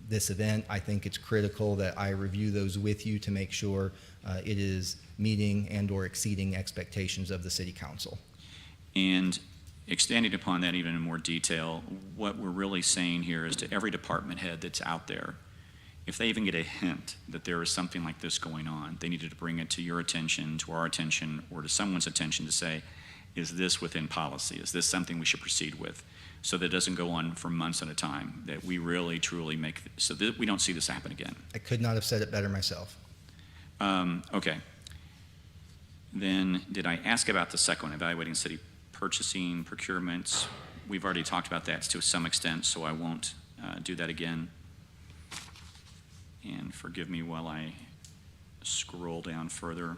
this event, I think it's critical that I review those with you to make sure it is meeting and/or exceeding expectations of the city council. And extending upon that even in more detail, what we're really saying here is to every department head that's out there, if they even get a hint that there is something like this going on, they needed to bring it to your attention, to our attention, or to someone's attention to say, is this within policy? Is this something we should proceed with? So that it doesn't go on for months at a time, that we really, truly make, so that we don't see this happen again. I could not have said it better myself. Okay. Then, did I ask about the second one, evaluating city purchasing, procurements? We've already talked about that to some extent, so I won't do that again. And forgive me while I scroll down further.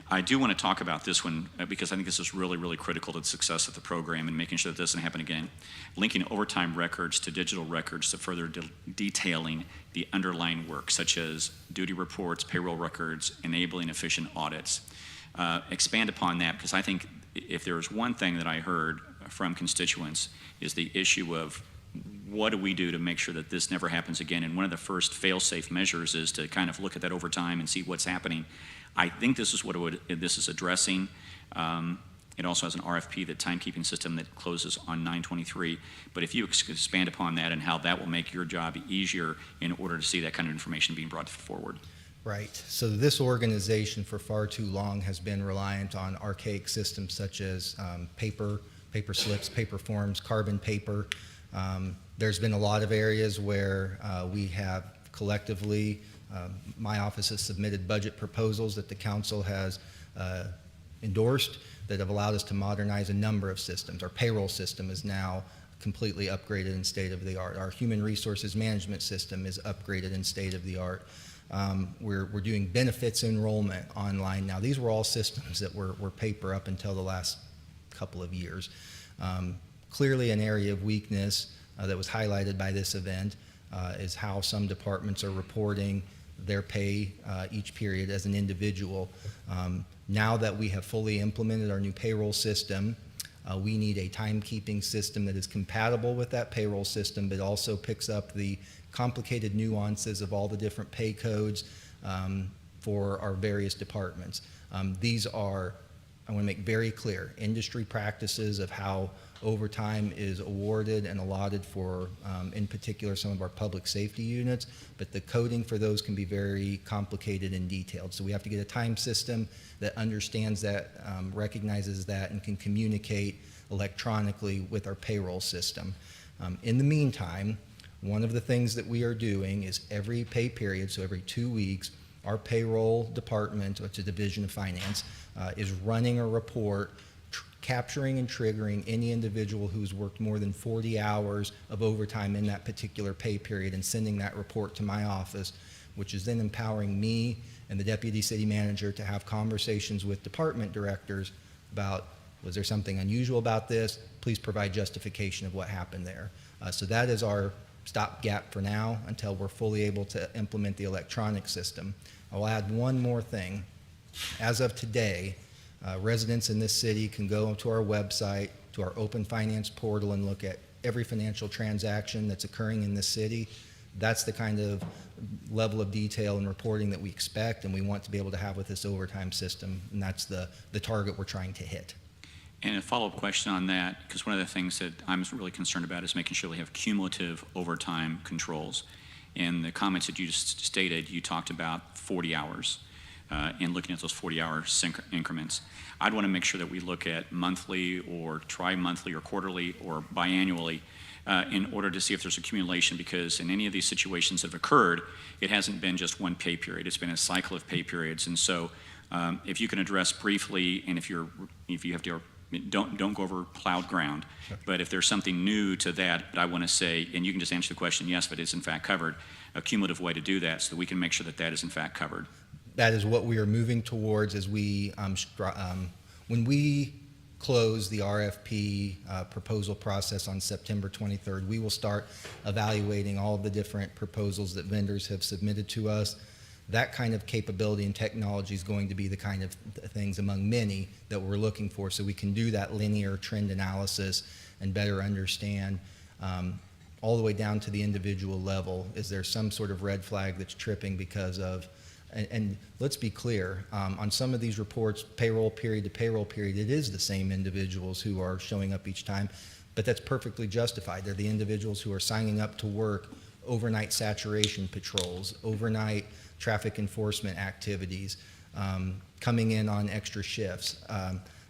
I do want to talk about this one because I think this is really, really critical to the success of the program and making sure that doesn't happen again. Linking overtime records to digital records to further detailing the underlying work, such as duty reports, payroll records, enabling efficient audits. Expand upon that, because I think if there was one thing that I heard from constituents is the issue of what do we do to make sure that this never happens again? And one of the first fail-safe measures is to kind of look at that over time and see what's happening. I think this is what this is addressing. It also has an RFP, the timekeeping system that closes on 9/23. But if you expand upon that and how that will make your job easier in order to see that kind of information being brought forward. Right. So this organization for far too long has been reliant on archaic systems such as paper slips, paper forms, carbon paper. There's been a lot of areas where we have collectively, my office has submitted budget proposals that the council has endorsed that have allowed us to modernize a number of systems. Our payroll system is now completely upgraded and state-of-the-art. Our human resources management system is upgraded and state-of-the-art. We're doing benefits enrollment online now. These were all systems that were paper up until the last couple of years. Clearly an area of weakness that was highlighted by this event is how some departments are reporting their pay each period as an individual. Now that we have fully implemented our new payroll system, we need a timekeeping system that is compatible with that payroll system, but also picks up the complicated nuances of all the different pay codes for our various departments. These are, I want to make very clear, industry practices of how overtime is awarded and allotted for, in particular, some of our public safety units, but the coding for those can be very complicated and detailed. So we have to get a time system that understands that, recognizes that, and can communicate electronically with our payroll system. In the meantime, one of the things that we are doing is every pay period, so every 2 weeks, our payroll department, which is a division of finance, is running a report capturing and triggering any individual who's worked more than 40 hours of overtime in that particular pay period and sending that report to my office, which is then empowering me and the deputy city manager to have conversations with department directors about, was there something unusual about this? Please provide justification of what happened there. So that is our stopgap for now until we're fully able to implement the electronic system. I'll add one more thing. As of today, residents in this city can go to our website, to our open finance portal, and look at every financial transaction that's occurring in this city. That's the kind of level of detail and reporting that we expect and we want to be able to have with this overtime system, and that's the target we're trying to hit. And a follow-up question on that, because one of the things that I'm really concerned about is making sure we have cumulative overtime controls. In the comments that you just stated, you talked about 40 hours. And looking at those 40-hour increments. I'd want to make sure that we look at monthly or tri-monthly or quarterly or biannually in order to see if there's accumulation, because in any of these situations that have occurred, it hasn't been just one pay period. It's been a cycle of pay periods. And so if you can address briefly, and if you have to, don't go over plowed ground, sure. But if there's something new to that, I want to say, and you can just answer the question, yes, but it's in fact covered, a cumulative way to do that so that we can make sure that that is in fact covered. that is what we are moving towards as when we close the RFP proposal process on September 23rd, we will start evaluating all of the different proposals that vendors have submitted to us. That kind of capability and technology is going to be the kind of things among many that we're looking for, so we can do that linear trend analysis and better understand all the way down to the individual level. Is there some sort of red flag that's tripping because of, and let's be clear, on some of these reports, payroll period to payroll period, it is the same individuals who are showing up each time, but that's perfectly justified. They're the individuals who are signing up to work overnight saturation patrols, overnight traffic enforcement activities, coming in on extra shifts.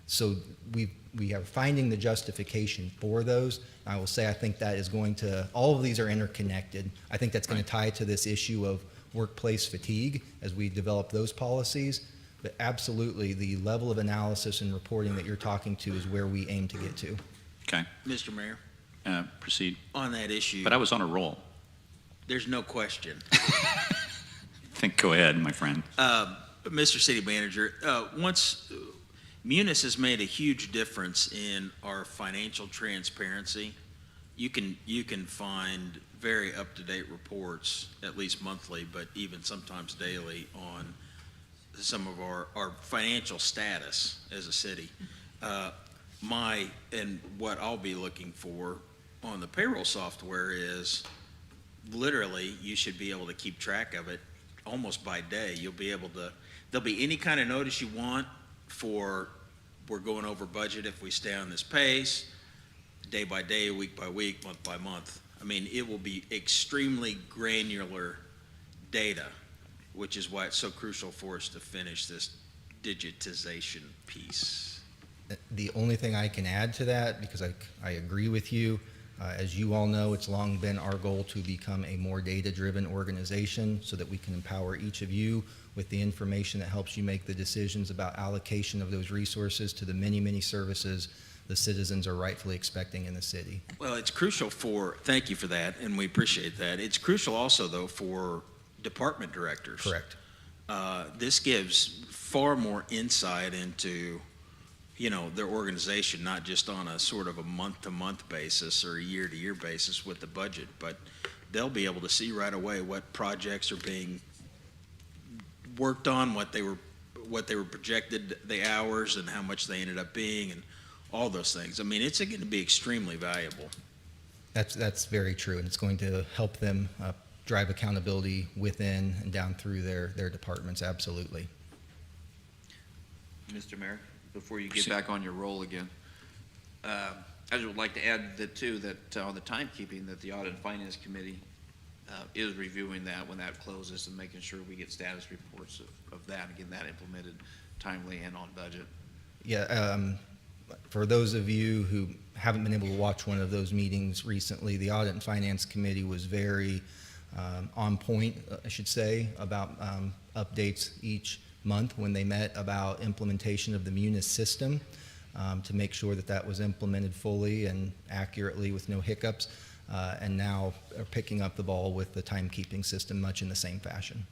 So we are finding the justification for those. I will say I think that is going to, all of these are interconnected. I think that's going to tie to this issue of workplace fatigue as we develop those policies. But absolutely, the level of analysis and reporting that you're talking to is where we aim to get to. Okay, Mr. Mayor, proceed. on that issue, But I was on a roll. there's no question. Go ahead, my friend. Mr. City Manager, Munis has made a huge difference in our financial transparency. You can find very up-to-date reports, at least monthly, but even sometimes daily, on some of our financial status as a city. And what I'll be looking for on the payroll software is literally you should be able to keep track of it almost by day. You'll be able to, there'll be any kind of notice you want for we're going over budget if we stay on this pace, day by day, week by week, month by month. I mean, it will be extremely granular data, which is why it's so crucial for us to finish this digitization piece. The only thing I can add to that, because I agree with you, as you all know, it's long been our goal to become a more data-driven organization so that we can empower each of you with the information that helps you make the decisions about allocation of those resources to the many, many services the citizens are rightfully expecting in the city. Well, it's crucial thank you for that, and we appreciate that. It's crucial also, though, for department directors. Correct. This gives far more insight into, their organization, not just on a sort of a month-to-month basis or a year-to-year basis with the budget, but they'll be able to see right away what projects are being worked on, what they were projected, the hours, and how much they ended up being, and all those things. I mean, it's going to be extremely valuable. That's very true, and it's going to help them drive accountability within and down through their departments, absolutely. Mr. Mayor, before you get back on your roll again, I just would like to add that too, that on the timekeeping, that the Audit and Finance Committee is reviewing that when that closes and making sure we get status reports of that and getting that implemented timely and on budget. Yeah, for those of you who haven't been able to watch one of those meetings recently, the Audit and Finance Committee was very on point, I should say, about updates each month when they met about implementation of the Munis system to make sure that that was implemented fully and accurately with no hiccups, and now are picking up the ball with the timekeeping system much in the same fashion.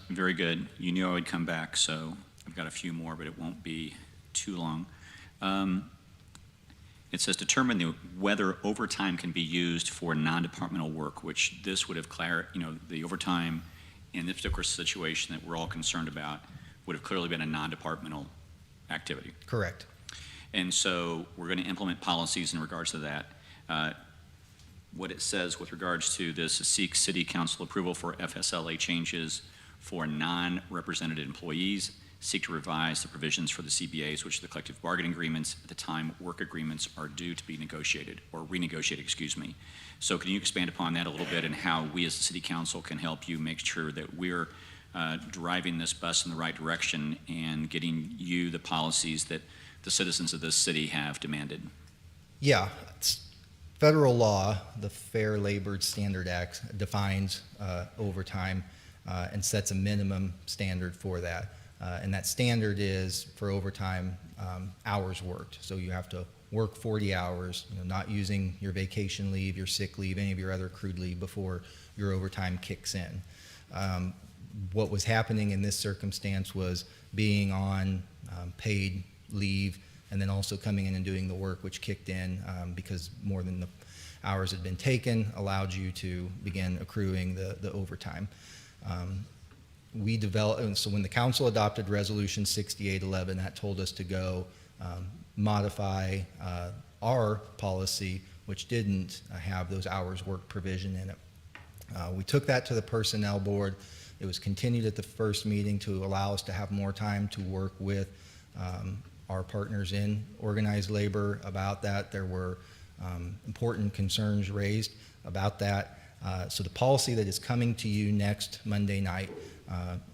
Very good. You knew I would come back, so I've got a few more, but it won't be too long. It says determine whether overtime can be used for non-departmental work, which this would have the overtime in this particular situation that we're all concerned about would have clearly been a non-departmental activity. Correct. And so we're going to implement policies in regards to that. What it says with regards to this, seek city council approval for FSLA changes for non-represented employees, seek to revise the provisions for the CBAs, which are the collective bargaining agreements, at the time work agreements are due to be negotiated, or renegotiated, excuse me. So can you expand upon that a little bit and how we as the city council can help you make sure that we're driving this bus in the right direction and getting you the policies that the citizens of this city have demanded? Yeah, it's federal law, the Fair Labor Standard Act, defines overtime and sets a minimum standard for that. And that standard is for overtime hours worked. So you have to work 40 hours, not using your vacation leave, your sick leave, any of your other accrued leave before your overtime kicks in. What was happening in this circumstance was being on paid leave and then also coming in and doing the work, which kicked in because more than the hours had been taken, allowed you to begin accruing the overtime. We developed, and so when the council adopted Resolution 6811, that told us to go modify our policy, which didn't have those hours work provision in it. We took that to the Personnel Board. It was continued at the first meeting to allow us to have more time to work with our partners in organized labor about that. There were important concerns raised about that. So the policy that is coming to you next Monday night,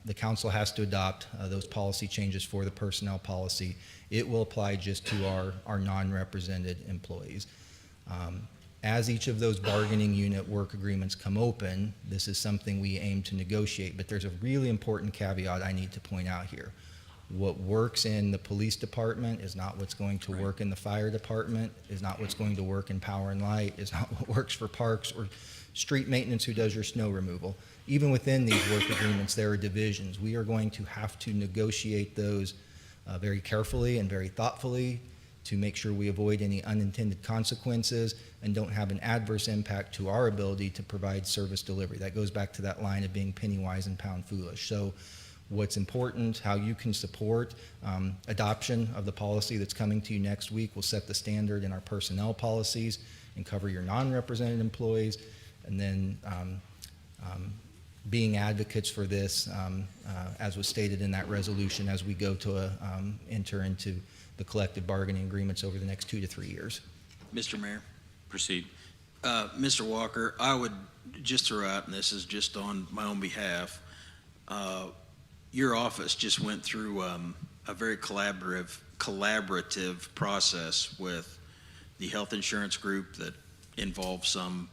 the council has to adopt those policy changes for the personnel policy. It will apply just to our non-represented employees. As each of those bargaining unit work agreements come open, this is something we aim to negotiate, but there's a really important caveat I need to point out here. What works in the police department is not what's going to work in the fire department, is not what's going to work in Power and Light, is not what works for parks or street maintenance who does your snow removal. Even within these work agreements, there are divisions. We are going to have to negotiate those very carefully and very thoughtfully to make sure we avoid any unintended consequences and don't have an adverse impact to our ability to provide service delivery. That goes back to that line of being penny wise and pound foolish. So what's important, how you can support adoption of the policy that's coming to you next week will set the standard in our personnel policies and cover your non-represented employees. And then being advocates for this, as was stated in that resolution, as we go to enter into the collective bargaining agreements over the next 2 to 3 years. Mr. Mayor? Proceed. Mr. Walker, I would just throw out, and this is just on my own behalf, your office just went through a very collaborative process with the health insurance group that involves some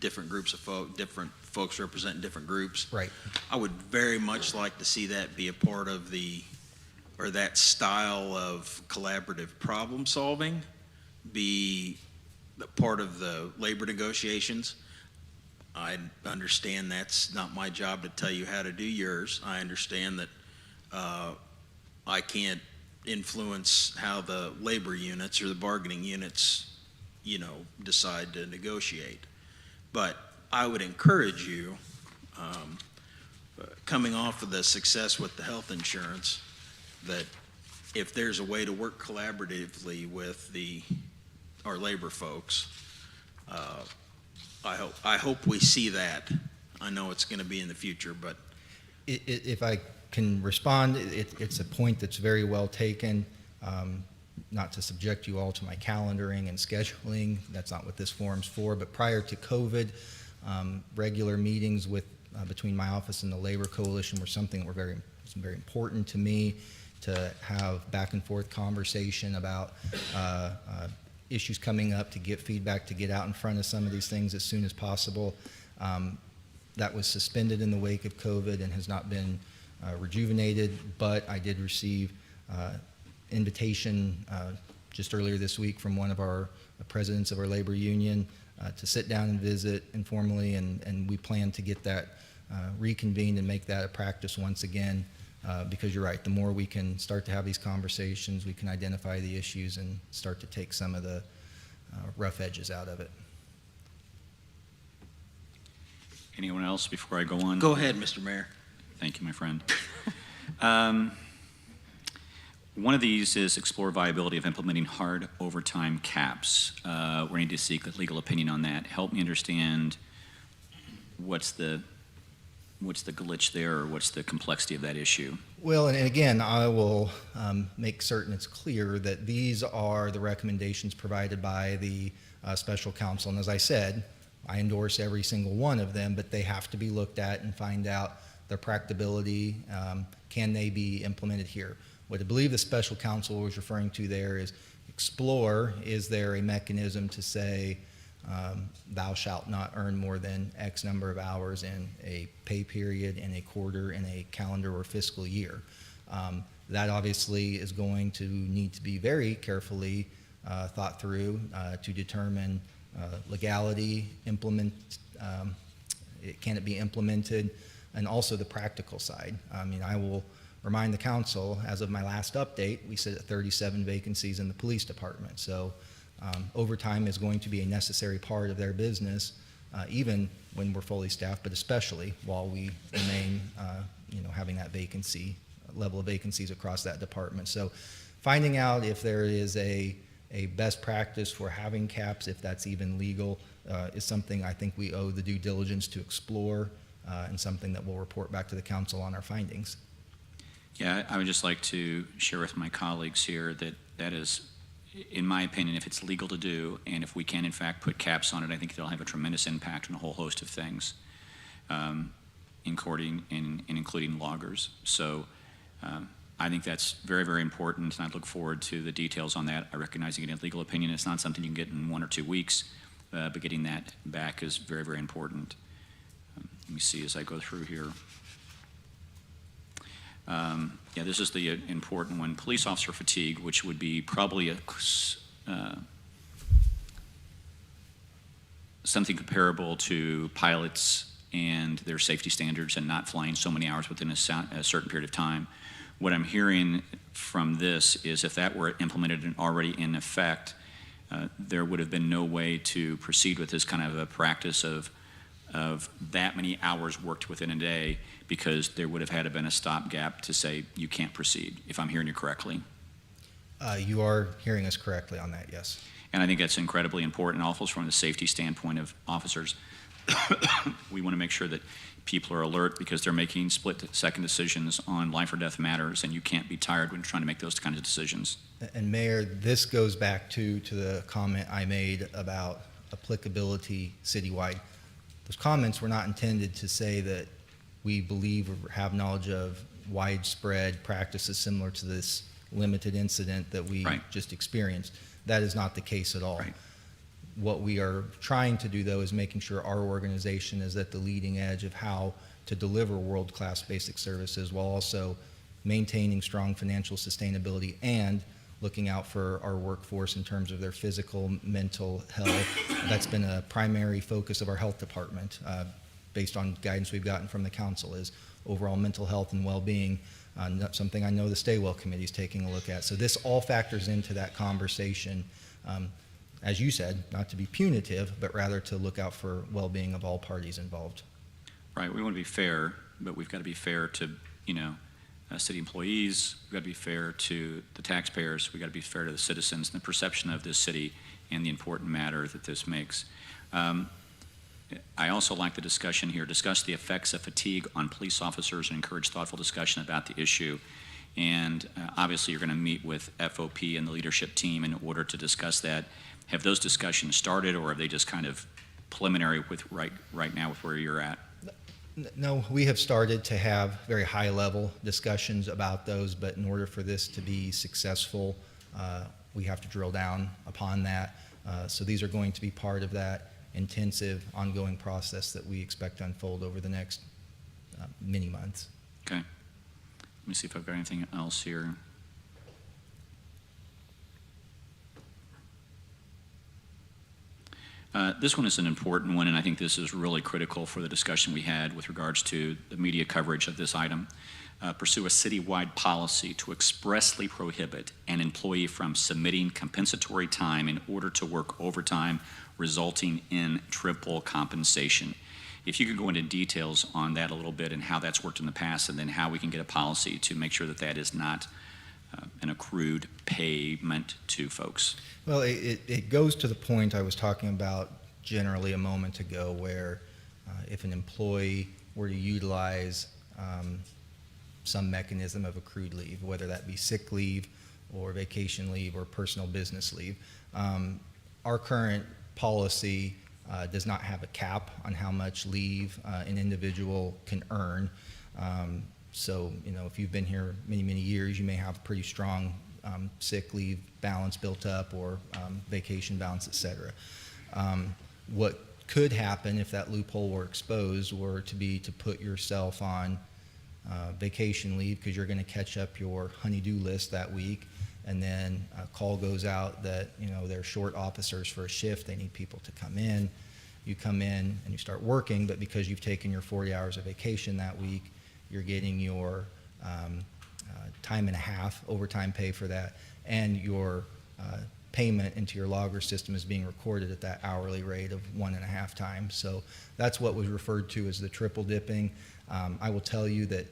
different groups of different folks representing different groups. Right. I would very much like to see that be a part of that style of collaborative problem solving be a part of the labor negotiations. I understand that's not my job to tell you how to do yours. I understand that I can't influence how the labor units or the bargaining units, decide to negotiate. But I would encourage you, coming off of the success with the health insurance, that if there's a way to work collaboratively with our labor folks, I hope we see that. I know it's going to be in the future, but If I can respond, it's a point that's very well taken. Not to subject you all to my calendaring and scheduling, that's not what this forum's for, but prior to COVID, regular meetings between my office and the Labor Coalition were something that were very important to me, to have back and forth conversation about issues coming up, to get feedback, to get out in front of some of these things as soon as possible. That was suspended in the wake of COVID and has not been rejuvenated, but I did receive invitation just earlier this week from one of our presidents of our labor union to sit down and visit informally, and we plan to get that reconvened and make that a practice once again, because you're right, the more we can start to have these conversations, we can identify the issues and start to take some of the rough edges out of it. Anyone else before I go on? go ahead, Mr. Mayor. Thank you, my friend. One of these is explore viability of implementing hard overtime caps. We need to seek a legal opinion on that. Help me understand what's the glitch there, or what's the complexity of that issue? Well, and again, I will make certain it's clear that these are the recommendations provided by the special counsel. And as I said, I endorse every single one of them, but they have to be looked at and find out their practicability. Can they be implemented here? What I believe the special counsel was referring to there is explore, is there a mechanism to say, thou shalt not earn more than X number of hours in a pay period, in a quarter, in a calendar or fiscal year. That obviously is going to need to be very carefully thought through to determine legality, can it be implemented, and also the practical side. I mean, I will remind the council, as of my last update, we sit at 37 vacancies in the police department. So overtime is going to be a necessary part of their business, even when we're fully staffed, but especially while we remain, having that level of vacancies across that department. So finding out if there is a best practice for having caps, if that's even legal, is something I think we owe the due diligence to explore, and something that we'll report back to the council on our findings. Yeah, I would just like to share with my colleagues here that is, in my opinion, if it's legal to do, and if we can in fact put caps on it, I think it'll have a tremendous impact on a whole host of things, including loggers. So I think that's very, very important, and I look forward to the details on that. I recognize getting a legal opinion, it's not something you can get in 1 or 2 weeks, but getting that back is very, very important. Let me see as I go through here. Yeah, this is the important one. Police officer fatigue, which would be probably something comparable to pilots and their safety standards and not flying so many hours within a certain period of time. What I'm hearing from this is if that were implemented and already in effect, there would have been no way to proceed with this kind of a practice of that many hours worked within a day, because there would have had to been a stopgap to say you can't proceed, if I'm hearing you correctly. You are hearing us correctly on that, yes. And I think that's incredibly important, also from the safety standpoint of officers. We want to make sure that people are alert, because they're making split-second decisions on life or death matters, and you can't be tired when you're trying to make those kinds of decisions. And Mayor, this goes back to the comment I made about applicability citywide. Those comments were not intended to say that we believe or have knowledge of widespread practices similar to this limited incident that we just experienced. That is not the case at all. Right. What we are trying to do, though, is making sure our organization is at the leading edge of how to deliver world-class basic services while also maintaining strong financial sustainability and looking out for our workforce in terms of their physical, mental health. That's been a primary focus of our health department, based on guidance we've gotten from the council, is overall mental health and well-being, something I know the Stay Well Committee is taking a look at. So this all factors into that conversation, as you said, not to be punitive, but rather to look out for well-being of all parties involved. Right, we want to be fair, but we've got to be fair to, city employees, we've got to be fair to the taxpayers, we've got to be fair to the citizens and the perception of this city and the important matter that this makes. I also like the discussion here, discuss the effects of fatigue on police officers and encourage thoughtful discussion about the issue. And obviously you're going to meet with FOP and the leadership team in order to discuss that. Have those discussions started, or are they just kind of preliminary with right now with where you're at? No, we have started to have very high-level discussions about those, but in order for this to be successful, we have to drill down upon that. So these are going to be part of that intensive, ongoing process that we expect to unfold over the next many months. Okay. Let me see if I've got anything else here. This one is an important one, and I think this is really critical for the discussion we had with regards to the media coverage of this item. Pursue a citywide policy to expressly prohibit an employee from submitting compensatory time in order to work overtime, resulting in triple compensation. If you could go into details on that a little bit and how that's worked in the past, and then how we can get a policy to make sure that that is not an accrued payment to folks. Well, it goes to the point I was talking about generally a moment ago, where if an employee were to utilize some mechanism of accrued leave, whether that be sick leave or vacation leave or personal business leave, our current policy does not have a cap on how much leave an individual can earn. So, if you've been here many, many years, you may have pretty strong sick leave balance built up, or vacation balance, et cetera. What could happen if that loophole were exposed were to put yourself on vacation leave because you're going to catch up your honey-do list that week. And then a call goes out that, they're short officers for a shift. They need people to come in. You come in and you start working, but because you've taken your 40 hours of vacation that week, you're getting your time and a half overtime pay for that, and your payment into your logger system is being recorded at that hourly rate of 1.5 times. So that's what was referred to as the triple dipping. I will tell you that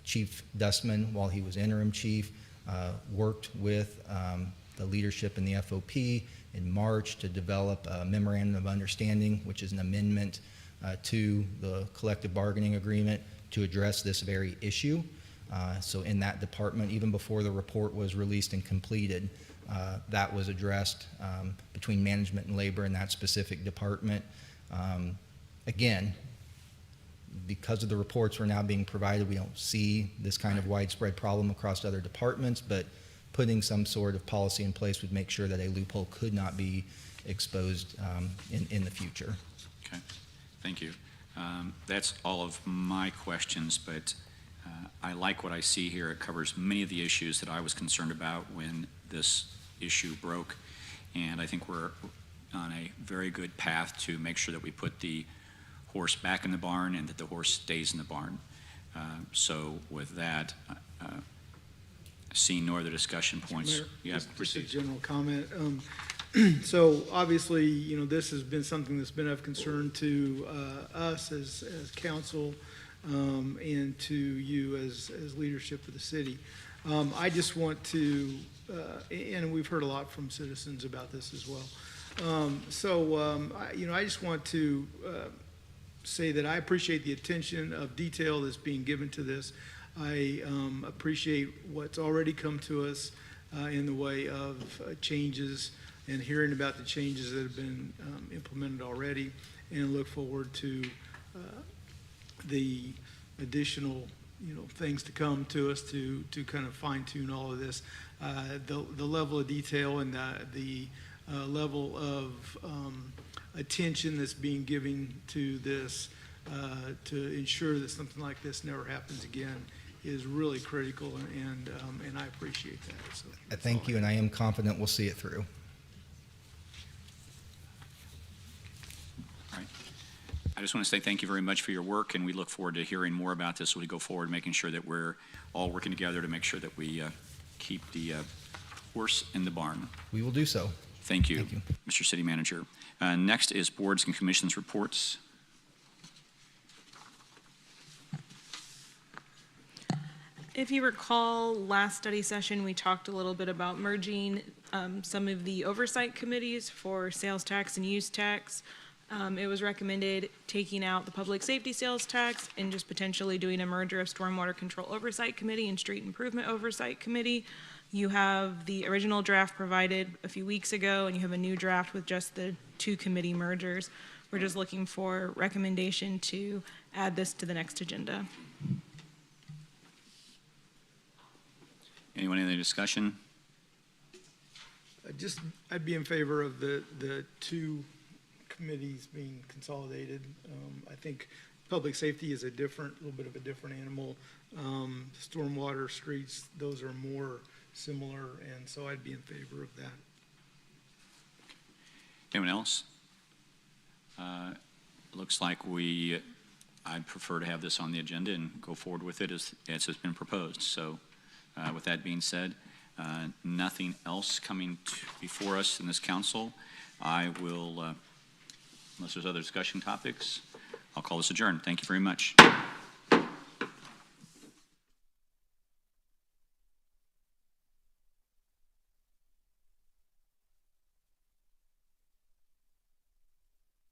Chief Dustman, while he was interim chief, worked with the leadership in the FOP in March to develop a memorandum of understanding, which is an amendment to the collective bargaining agreement to address this very issue. So in that department, even before the report was released and completed, that was addressed between management and labor in that specific department. Again, because of the reports we're now being provided, we don't see this kind of widespread problem across other departments, but putting some sort of policy in place would make sure that a loophole could not be exposed in the future. Okay, thank you. That's all of my questions, but I like what I see here. It covers many of the issues that I was concerned about when this issue broke, and I think we're on a very good path to make sure that we put the horse back in the barn and that the horse stays in the barn. So with that, seeing no other discussion points. Mayor, Yeah, just a proceed. general comment. So obviously, this has been something that's been of concern to us as council and to you as leadership of the city. I just want to, and we've heard a lot from citizens about this as well. I just want to say that I appreciate the attention of detail that's being given to this. I appreciate what's already come to us in the way of changes and hearing about the changes that have been implemented already, and look forward to the additional things to come to us to kind of fine tune all of this. The level of detail and the level of attention that's being given to this to ensure that something like this never happens again is really critical, and I appreciate that. So I thank you, and I am confident we'll see it through. All right. I just want to say thank you very much for your work, and we look forward to hearing more about this as we go forward, making sure that we're all working together to make sure that we keep the horse in the barn. We will do so. Thank you, Thank you. Mr. City Manager. Next is boards and commissions reports. If you recall, last study session, we talked a little bit about merging some of the oversight committees for sales tax and use tax. It was recommended taking out the public safety sales tax and just potentially doing a merger of stormwater control oversight committee and street improvement oversight committee. You have the original draft provided a few weeks ago, and you have a new draft with just the 2 committee mergers. We're just looking for recommendation to add this to the next agenda. Anyone in the discussion? I'd be in favor of the 2 committees being consolidated. I think public safety is a little bit of a different animal. Stormwater, streets, those are more similar, and so I'd be in favor of that. Anyone else? Looks like I'd prefer to have this on the agenda and go forward with it as has been proposed. So with that being said, nothing else coming before us in this council. I will, unless there's other discussion topics, I'll call this adjourned. Thank you very much.